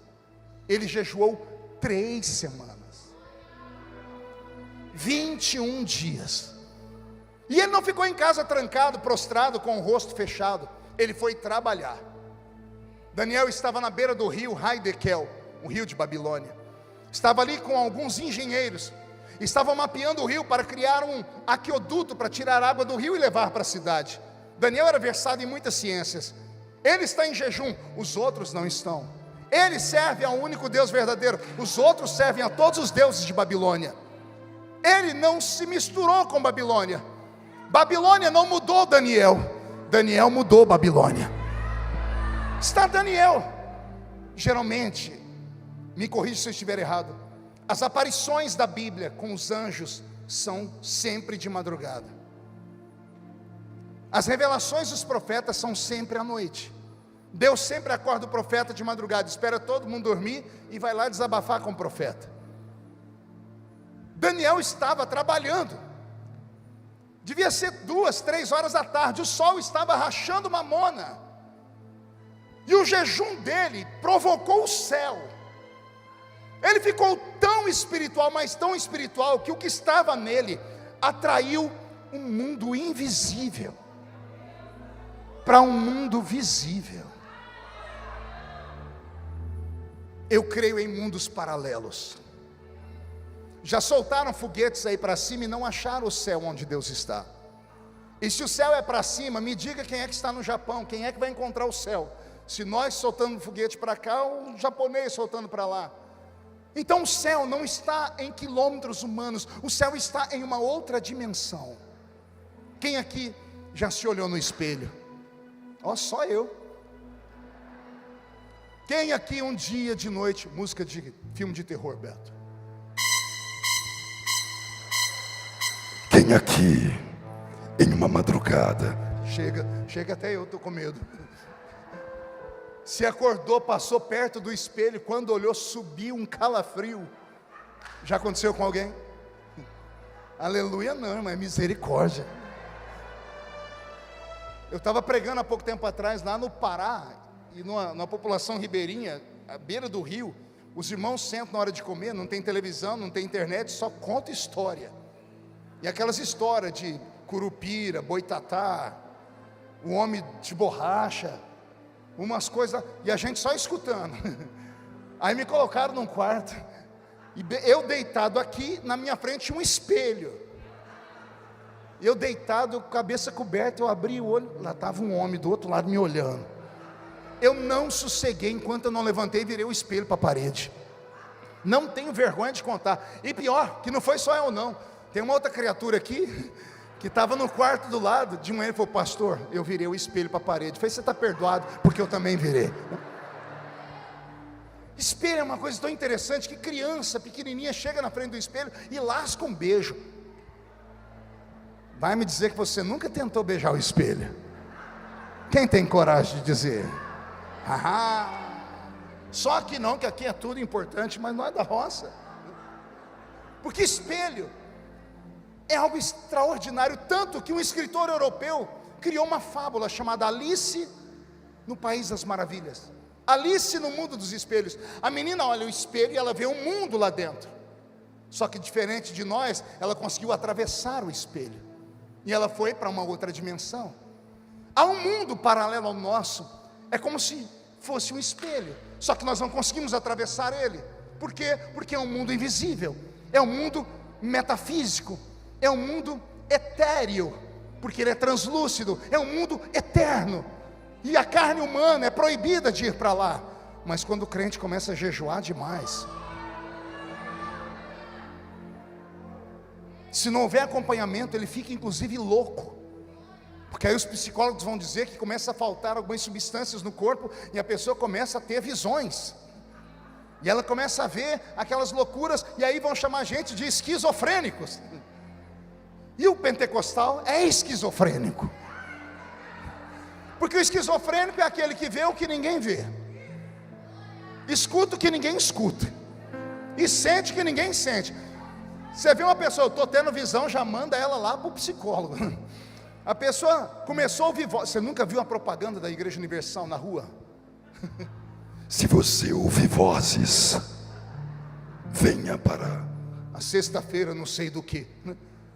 Ele jejuou 3 semanas. 21 dias. E ele não ficou em casa trancado, prostrado, com o rosto fechado. Ele foi trabalhar. Daniel estava na beira do rio Haidekel, um rio de Babilônia. Estava ali com alguns engenheiros. Estavam mapeando o rio para criar um aqueduto para tirar água do rio e levar para a cidade. Daniel era versado em muitas ciências. Ele está em jejum, os outros não estão. Ele serve ao único Deus verdadeiro, os outros servem a todos os deuses de Babilônia. Ele não se misturou com Babilônia. Babilônia não mudou Daniel. Daniel mudou Babilônia. Está Daniel. Geralmente, me corrija se eu estiver errado, as aparições da Bíblia com os anjos são sempre de madrugada. As revelações dos profetas são sempre à noite. Deus sempre acorda o profeta de madrugada, espera todo mundo dormir e vai lá desabafar com o profeta. Daniel estava trabalhando, devia ser 2, 3 horas da tarde, o sol estava rachando mamona, e o jejum dele provocou o céu. Ele ficou tão espiritual, mas tão espiritual, que o que estava nele atraiu um mundo invisível para um mundo visível. Eu creio em mundos paralelos. Já soltaram foguetes aí para cima e não acharam o céu onde Deus está. E se o céu é para cima, me diga quem é que está no Japão, quem é que vai encontrar o céu? Se nós soltando foguete para cá, o japonês soltando para lá. Então o céu não está em quilômetros humanos, o céu está em uma outra dimensão. Quem aqui já se olhou no espelho? Ó, só eu. Quem aqui um dia de noite, música de filme de terror, Beto? Quem aqui, em uma madrugada, chega até eu, estou com medo, se acordou, passou perto do espelho, quando olhou, subiu um calafrio. Já aconteceu com alguém? Aleluia não, irmão, é misericórdia. Eu estava pregando há pouco tempo atrás, lá no Pará, e numa população ribeirinha, à beira do rio. Os irmãos sentam na hora de comer, não tem televisão, não tem internet, só conta história. E aquelas histórias de curupira, boitatá, o homem de borracha, umas coisas, e a gente só escutando. Aí me colocaram num quarto, E eu deitado aqui, na minha frente tinha um espelho. Eu deitado, cabeça coberta, eu abri o olho, lá estava um homem do outro lado me olhando. Eu não sosseguei enquanto eu não levantei e virei o espelho para a parede. Não tenho vergonha de contar. E pior, que não foi só eu não. Tem uma outra criatura aqui, que estava no quarto do lado. De manhã ele falou: pastor, eu virei o espelho para a parede. Eu falei: você está perdoado, porque eu também virei. Espelho é uma coisa tão interessante, que criança pequenininha chega na frente do espelho e lasca um beijo. Vai me dizer que você nunca tentou beijar o espelho? Quem tem coragem de dizer? Só que não, que aqui é tudo importante, mas não é da roça. Porque espelho é algo extraordinário, tanto que um escritor europeu criou uma fábula chamada Alice no País das Maravilhas. Alice no mundo dos espelhos. A menina olha o espelho e ela vê um mundo lá dentro. Só que diferente de nós, ela conseguiu atravessar o espelho. E ela foi para uma outra dimensão. Há um mundo paralelo ao nosso. É como se fosse um espelho. Só que nós não conseguimos atravessar ele. Por quê? Porque é um mundo invisível. É um mundo metafísico. É um mundo etéreo. Porque ele é translúcido. É um mundo eterno. E a carne humana é proibida de ir para lá. Mas quando o crente começa a jejuar demais, se não houver acompanhamento, ele fica inclusive louco. Porque aí os psicólogos vão dizer que começa a faltar algumas substâncias no corpo e a pessoa começa a ter visões. E ela começa a ver aquelas loucuras, e aí vão chamar a gente de esquizofrênicos. E o pentecostal é esquizofrênico. Porque o esquizofrênico é aquele que vê o que ninguém vê, escuta o que ninguém escuta, e sente o que ninguém sente. Você vê uma pessoa: eu estou tendo visão, já manda ela lá para o psicólogo. A pessoa começou a ouvir voz. Você nunca viu a propaganda da Igreja Universal na rua? Se você ouvir vozes, venha para a sexta-feira, não sei do que.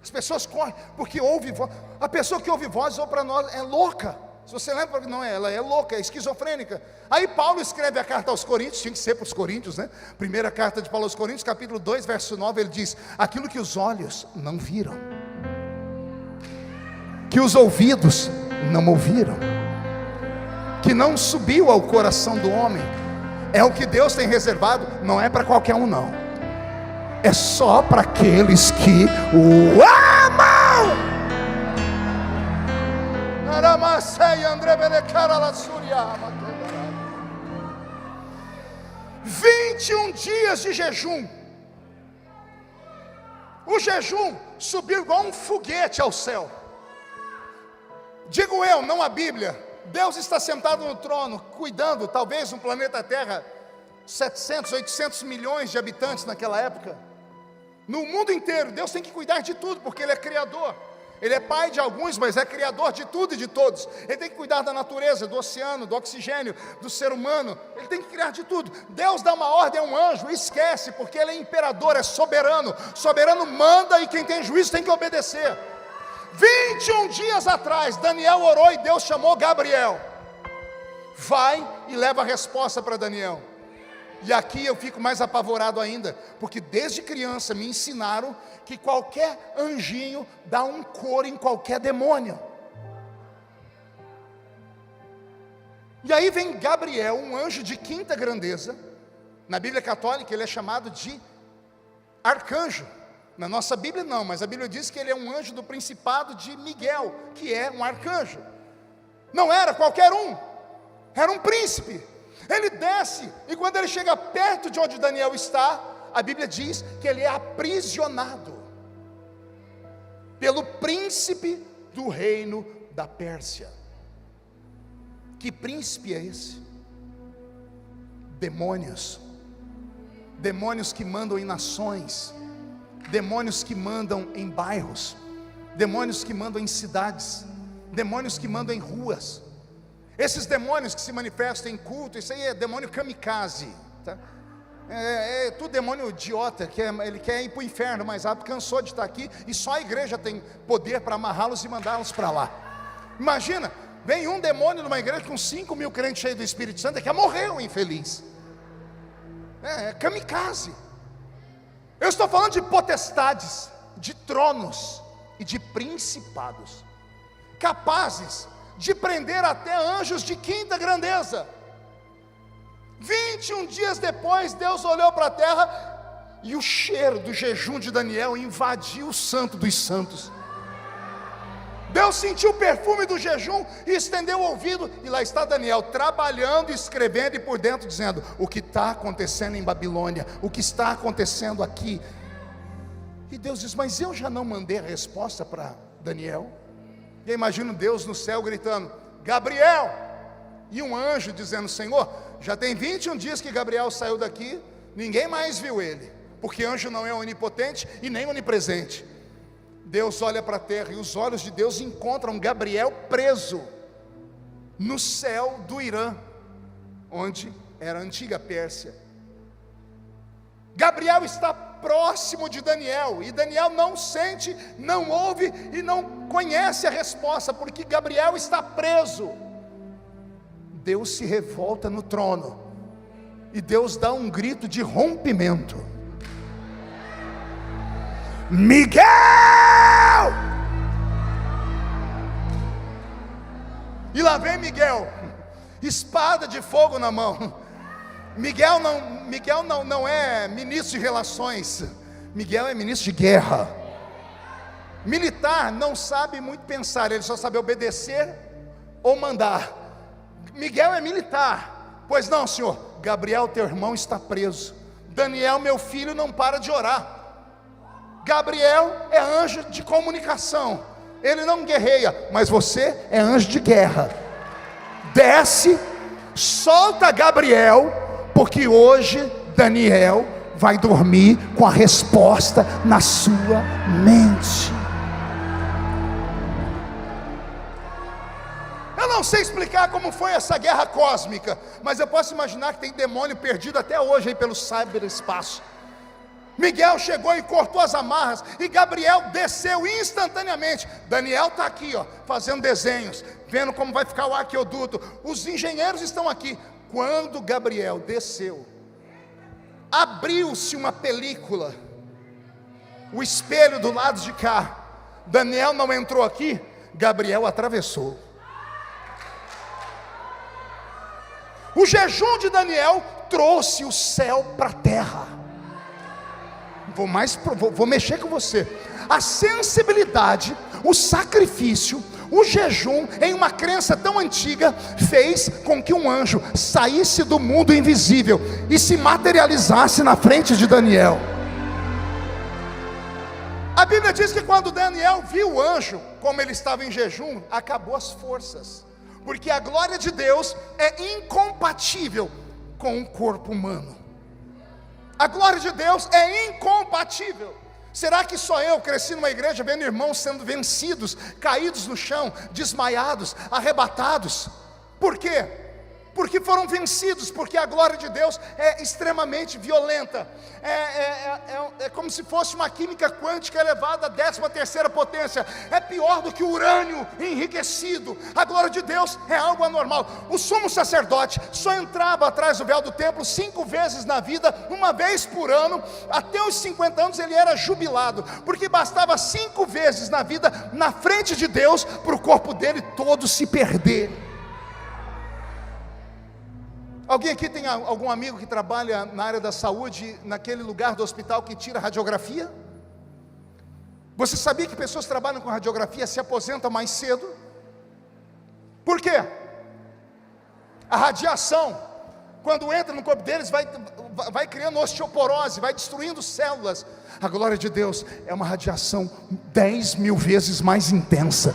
As pessoas correm, porque ouve voz. A pessoa que ouve vozes, ou para nós, é louca. Se você lembra, não, ela é louca, é esquizofrênica. Aí Paulo escreve a carta aos Coríntios, tinha que ser para os Coríntios, né? Primeira carta de Paulo aos Coríntios, capítulo 2, verso 9, ele diz: aquilo que os olhos não viram, que os ouvidos não ouviram, que não subiu ao coração do homem, é o que Deus tem reservado. Não é para qualquer um não, é só para aqueles que o amam. 21 dias de jejum. O jejum subiu igual um foguete ao céu. Digo eu, não a Bíblia. Deus está sentado no trono, cuidando, talvez no planeta Terra, 700, 800 milhões de habitantes naquela época. No mundo inteiro, Deus tem que cuidar de tudo, porque Ele é Criador. Ele é pai de alguns, mas é criador de tudo e de todos. Ele tem que cuidar da natureza, do oceano, do oxigênio, do ser humano. Ele tem que criar de tudo. Deus dá uma ordem a um anjo, esquece, porque ele é imperador, é soberano. Soberano manda e quem tem juízo tem que obedecer. 21 dias atrás, Daniel orou e Deus chamou Gabriel. Vai e leva a resposta para Daniel. E aqui eu fico mais apavorado ainda, porque desde criança me ensinaram que qualquer anjinho dá um coro em qualquer demônio. E aí vem Gabriel, um anjo de quinta grandeza. Na Bíblia católica ele é chamado de arcanjo. Na nossa Bíblia não, mas a Bíblia diz que ele é um anjo do principado de Miguel, que é um arcanjo. Não era qualquer um, era um príncipe. Ele desce, e quando ele chega perto de onde Daniel está, a Bíblia diz que ele é aprisionado pelo príncipe do reino da Pérsia. Que príncipe é esse? Demônios. Demônios que mandam em nações, demônios que mandam em bairros, demônios que mandam em cidades, demônios que mandam em ruas. Esses demônios que se manifestam em culto, isso aí é demônio kamikaze, tá? É tudo demônio idiota, ele quer ir para o inferno mais rápido, cansou de estar aqui, e só a igreja tem poder para amarrá-los e mandá-los para lá. Imagina, vem um demônio numa igreja com 5 mil crentes cheios do Espírito Santo, que morreu infeliz. É kamikaze. Eu estou falando de potestades, de tronos e de principados, capazes de prender até anjos de quinta grandeza. 21 dias depois, Deus olhou para a terra e o cheiro do jejum de Daniel invadiu o santo dos santos. Deus sentiu o perfume do jejum e estendeu o ouvido, e lá está Daniel trabalhando, escrevendo, e por dentro dizendo: o que está acontecendo em Babilônia, o que está acontecendo aqui. E Deus diz: mas eu já não mandei a resposta para Daniel? E eu imagino Deus no céu gritando: Gabriel! E um anjo dizendo: Senhor, já tem 21 dias que Gabriel saiu daqui, ninguém mais viu ele, porque anjo não é onipotente e nem onipresente. Deus olha para a terra e os olhos de Deus encontram Gabriel preso no céu do Irã, onde era a antiga Pérsia. Gabriel está próximo de Daniel, e Daniel não sente, não ouve e não conhece a resposta, porque Gabriel está preso. Deus se revolta no trono, e Deus dá um grito de rompimento: Miguel! E lá vem Miguel, espada de fogo na mão. Miguel não é ministro de relações, Miguel é ministro de guerra. Militar não sabe muito pensar, ele só sabe obedecer ou mandar. Miguel é militar. Pois não, senhor, Gabriel teu irmão está preso, Daniel meu filho não para de orar. Gabriel é anjo de comunicação, ele não guerreia, mas você é anjo de guerra. Desce, solta Gabriel, porque hoje Daniel vai dormir com a resposta na sua mente. Eu não sei explicar como foi essa guerra cósmica, mas eu posso imaginar que tem demônio perdido até hoje aí pelo cyberespaço. Miguel chegou e cortou as amarras, e Gabriel desceu instantaneamente. Daniel está aqui, fazendo desenhos, vendo como vai ficar o aqueduto. Os engenheiros estão aqui. Quando Gabriel desceu, abriu-se uma película, o espelho do lado de cá. Daniel não entrou aqui, Gabriel atravessou. O jejum de Daniel trouxe o céu para a terra. Vou mexer com você. A sensibilidade, o sacrifício, o jejum, em uma crença tão antiga, fez com que um anjo saísse do mundo invisível e se materializasse na frente de Daniel. A Bíblia diz que quando Daniel viu o anjo, como ele estava em jejum, acabou as forças, porque a glória de Deus é incompatível com o corpo humano. A glória de Deus é incompatível. Será que só eu cresci numa igreja vendo irmãos sendo vencidos, caídos no chão, desmaiados, arrebatados? Por quê? Porque foram vencidos, porque a glória de Deus é extremamente violenta. É como se fosse uma química quântica elevada à 13ª potência. É pior do que o urânio enriquecido. A glória de Deus é algo anormal. O sumo sacerdote só entrava atrás do véu do templo 5 vezes na vida, uma vez por ano. Até os 50 anos ele era jubilado, porque bastava 5 vezes na vida, na frente de Deus, para o corpo dele todo se perder. Alguém aqui tem algum amigo que trabalha na área da saúde, naquele lugar do hospital que tira radiografia? Você sabia que pessoas que trabalham com radiografia se aposentam mais cedo? Por quê? A radiação, quando entra no corpo deles, vai criando osteoporose, vai destruindo células. A glória de Deus é uma radiação 10.000 vezes mais intensa.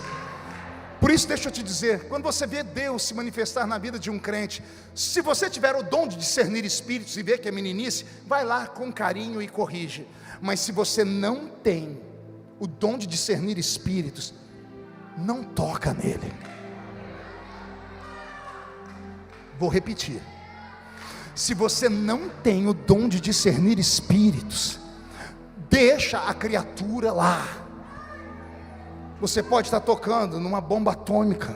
Por isso, deixa eu te dizer, quando você vê Deus se manifestar na vida de um crente, se você tiver o dom de discernir espíritos e ver que é meninice, vai lá com carinho e corrige. Mas se você não tem o dom de discernir espíritos, não toca nele. Vou repetir. Se você não tem o dom de discernir espíritos, deixa a criatura lá. Você pode estar tocando numa bomba atômica,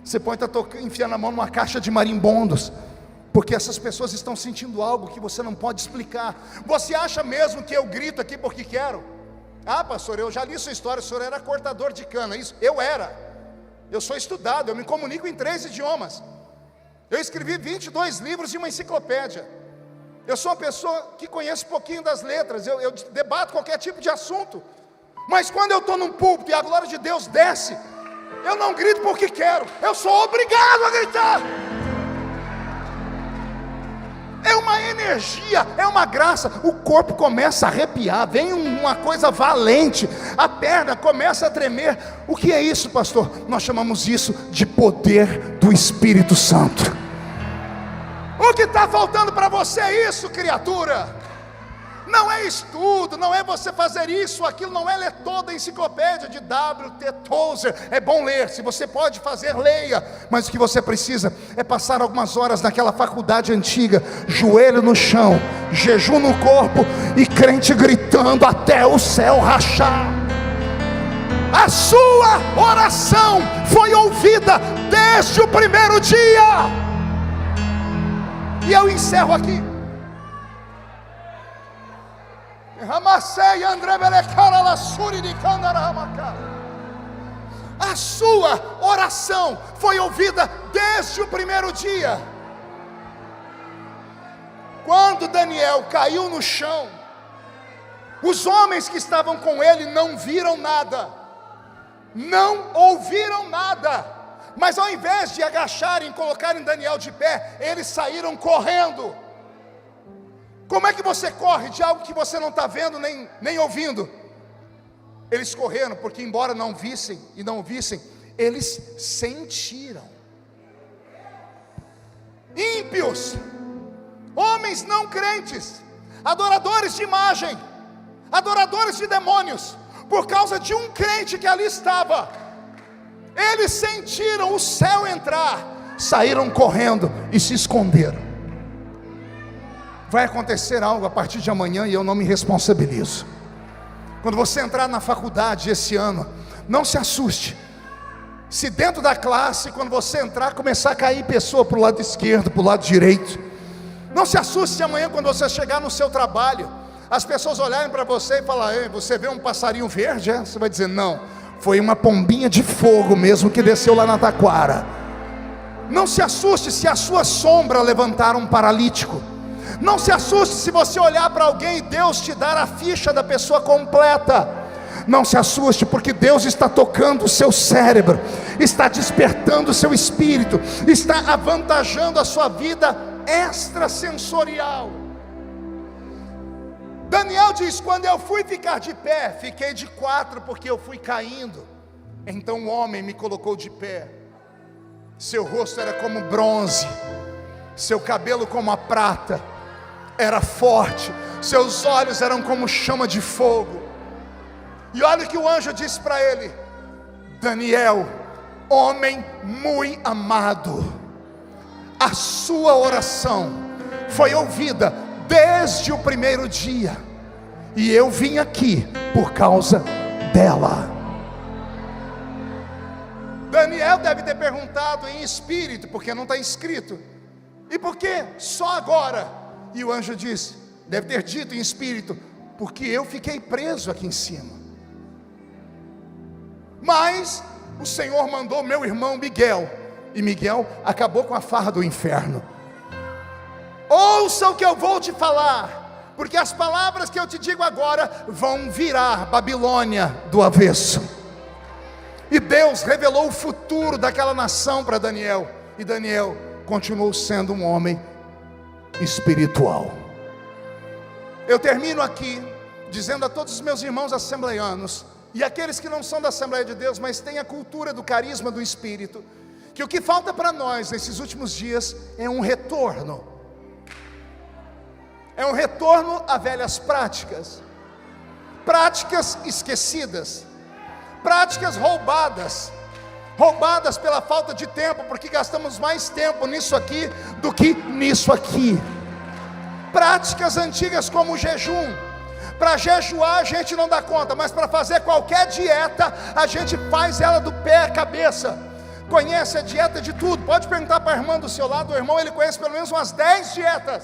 você pode estar enfiando a mão numa caixa de marimbondos, porque essas pessoas estão sentindo algo que você não pode explicar. Você acha mesmo que eu grito aqui porque quero? Ah, pastor, eu já li sua história, o senhor era cortador de cana. Isso, eu era. Eu sou estudado, eu me comunico em 3 idiomas. Eu escrevi 22 livros de uma enciclopédia. Eu sou uma pessoa que conhece um pouquinho das letras, eu debato qualquer tipo de assunto. Mas quando eu estou num púlpito e a glória de Deus desce, eu não grito porque quero, eu sou obrigado a gritar. É uma energia, é uma graça. O corpo começa a arrepiar, vem uma coisa valente, a perna começa a tremer. O que é isso, pastor? Nós chamamos isso de poder do Espírito Santo. O que está faltando para você é isso, criatura. Não é estudo, não é você fazer isso, aquilo, não é ler toda a enciclopédia de W.T. Tozer. É bom ler, se você pode fazer, leia. Mas o que você precisa é passar algumas horas naquela faculdade antiga, joelho no chão, jejum no corpo e crente gritando até o céu rachar. A sua oração foi ouvida desde o primeiro dia. E eu encerro aqui. A sua oração foi ouvida desde o primeiro dia. Quando Daniel caiu no chão, os homens que estavam com ele não viram nada, não ouviram nada, mas ao invés de agacharem e colocarem Daniel de pé, eles saíram correndo. Como é que você corre de algo que você não está vendo nem ouvindo? Eles correram porque, embora não vissem e não ouvissem, eles sentiram. Ímpios, homens não crentes, adoradores de imagem, adoradores de demônios, por causa de um crente que ali estava, eles sentiram o céu entrar, saíram correndo e se esconderam. Vai acontecer algo a partir de amanhã e eu não me responsabilizo. Quando você entrar na faculdade esse ano, não se assuste se dentro da classe, quando você entrar, começar a cair pessoa para o lado esquerdo, para o lado direito. Não se assuste se amanhã, quando você chegar no seu trabalho, as pessoas olharem para você e falarem: você vê um passarinho verde? É? Você vai dizer: não, foi uma pombinha de fogo mesmo que desceu lá na taquara. Não se assuste se a sua sombra levantar um paralítico. Não se assuste se você olhar para alguém e Deus te dar a ficha da pessoa completa. Não se assuste, porque Deus está tocando o seu cérebro, está despertando o seu espírito, está avantajando a sua vida extrasensorial. Daniel diz: quando eu fui ficar de pé, fiquei de 4 porque eu fui caindo. Então o homem me colocou de pé. Seu rosto era como bronze, seu cabelo como a prata, era forte, seus olhos eram como chama de fogo. E olha o que o anjo disse para ele: Daniel, homem muito amado, a sua oração foi ouvida desde o primeiro dia, e eu vim aqui por causa dela. Daniel deve ter perguntado em espírito, porque não está escrito: e por que só agora? E o anjo disse, deve ter dito em espírito: porque eu fiquei preso aqui em cima. Mas o Senhor mandou meu irmão Miguel, e Miguel acabou com a farra do inferno. Ouça o que eu vou te falar, porque as palavras que eu te digo agora vão virar Babilônia do avesso. E Deus revelou o futuro daquela nação para Daniel, e Daniel continuou sendo um homem espiritual. Eu termino aqui dizendo a todos os meus irmãos assembleianos e aqueles que não são da Assembleia de Deus, mas têm a cultura do carisma do Espírito, que o que falta para nós nesses últimos dias é um retorno. É um retorno a velhas práticas, práticas esquecidas, práticas roubadas pela falta de tempo, porque gastamos mais tempo nisso aqui do que nisso aqui. Práticas antigas como o jejum. Para jejuar a gente não dá conta, mas para fazer qualquer dieta a gente faz ela do pé à cabeça. conhece a dieta de tudo. Pode perguntar para a irmã do seu lado, o irmão, ele conhece pelo menos umas 10 dietas.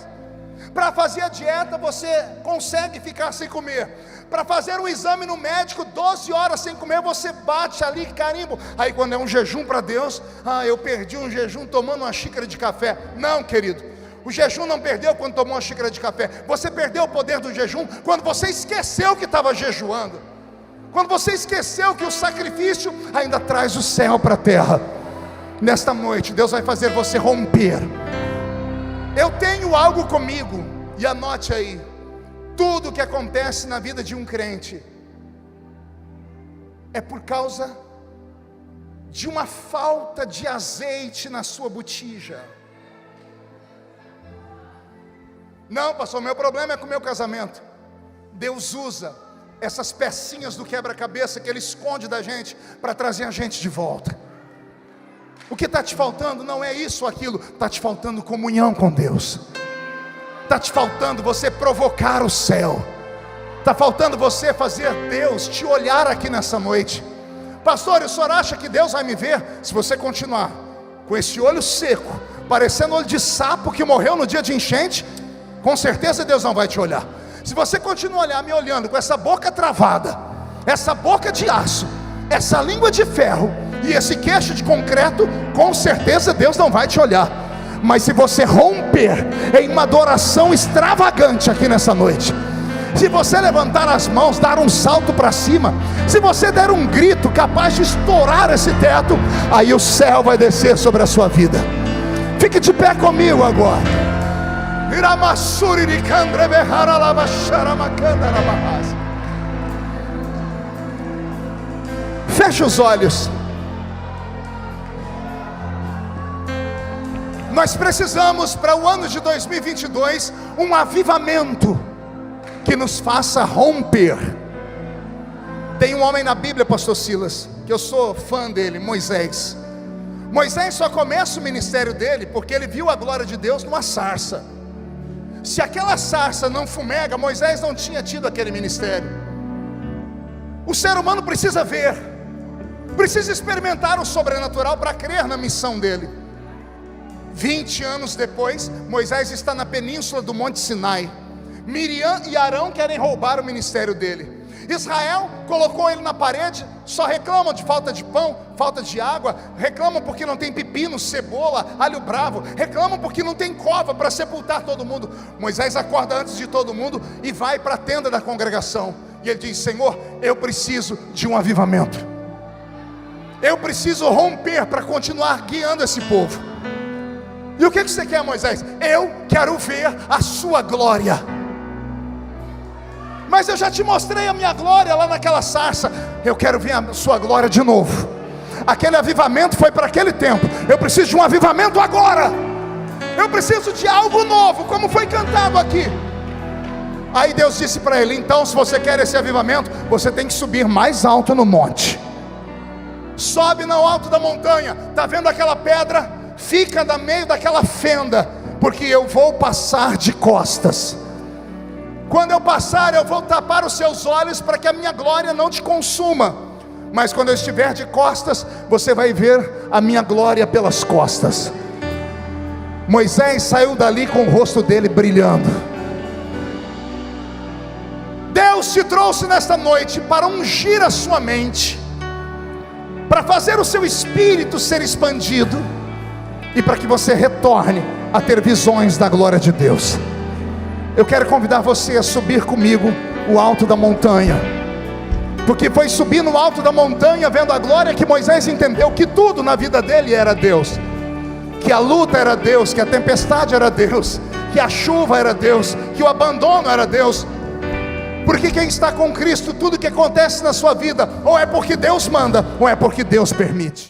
Para fazer a dieta, você consegue ficar sem comer. Para fazer um exame no médico, 12 horas sem comer, você bate ali, carimbo. Aí quando é um jejum para Deus, eu perdi um jejum tomando uma xícara de café. Não, querido, o jejum não perdeu quando tomou uma xícara de café. Você perdeu o poder do jejum quando você esqueceu que estava jejuando. Quando você esqueceu que o sacrifício ainda traz o céu para a terra. Nesta noite, Deus vai fazer você romper. Eu tenho algo comigo, e anote aí: tudo que acontece na vida de um crente é por causa de uma falta de azeite na sua botija. Não, pastor, meu problema é com o meu casamento. Deus usa essas pecinhas do quebra-cabeça que Ele esconde da gente para trazer a gente de volta. O que está te faltando não é isso ou aquilo, está te faltando comunhão com Deus. Está te faltando você provocar o céu. Está faltando você fazer Deus te olhar aqui nessa noite. Pastor, o senhor acha que Deus vai me ver? Se você continuar com esse olho seco, parecendo olho de sapo que morreu no dia de enchente, com certeza Deus não vai te olhar. Se você continuar me olhando com essa boca travada, essa boca de aço, essa língua de ferro e esse queixo de concreto, com certeza Deus não vai te olhar. Mas se você romper em uma adoração extravagante aqui nessa noite, se você levantar as mãos, dar um salto para cima, se você der um grito capaz de estourar esse teto, aí o céu vai descer sobre a sua vida. Fique de pé comigo agora. Feche os olhos. Nós precisamos para o ano de 2022 um avivamento que nos faça romper. Tem um homem na Bíblia, pastor Silas, que eu sou fã dele, Moisés. Moisés só começa o ministério dele porque ele viu a glória de Deus numa sarça. Se aquela sarça não fumega, Moisés não tinha tido aquele ministério. O ser humano precisa ver, precisa experimentar o sobrenatural para crer na missão dele. 20 anos depois, Moisés está na península do Monte Sinai. Miriam e Arão querem roubar o ministério dele. Israel colocou ele na parede, só reclamam de falta de pão, falta de água, reclamam porque não tem pepino, cebola, alho bravo, reclamam porque não tem cova para sepultar todo mundo. Moisés acorda antes de todo mundo e vai para a tenda da congregação, e ele diz: Senhor, eu preciso de um avivamento, eu preciso romper para continuar guiando esse povo. E o que você quer, Moisés? Eu quero ver a sua glória. Mas eu já te mostrei a minha glória lá naquela sarça. Eu quero ver a sua glória de novo. Aquele avivamento foi para aquele tempo. Eu preciso de um avivamento agora. Eu preciso de algo novo, como foi cantado aqui. Aí Deus disse para ele: então, se você quer esse avivamento, você tem que subir mais alto no monte. Sobe no alto da montanha. Está vendo aquela pedra? Fica no meio daquela fenda, porque eu vou passar de costas. Quando eu passar, eu vou tapar os seus olhos para que a minha glória não te consuma. Mas quando eu estiver de costas, você vai ver a minha glória pelas costas. Moisés saiu dali com o rosto dele brilhando. Deus te trouxe nesta noite para ungir a sua mente, para fazer o seu espírito ser expandido, e para que você retorne a ter visões da glória de Deus. Eu quero convidar você a subir comigo o alto da montanha, porque foi subir no alto da montanha, vendo a glória, que Moisés entendeu que tudo na vida dele era Deus, que a luta era Deus, que a tempestade era Deus, que a chuva era Deus, que o abandono era Deus. Porque quem está com Cristo, tudo que acontece na sua vida, ou é porque Deus manda, ou é porque Deus permite.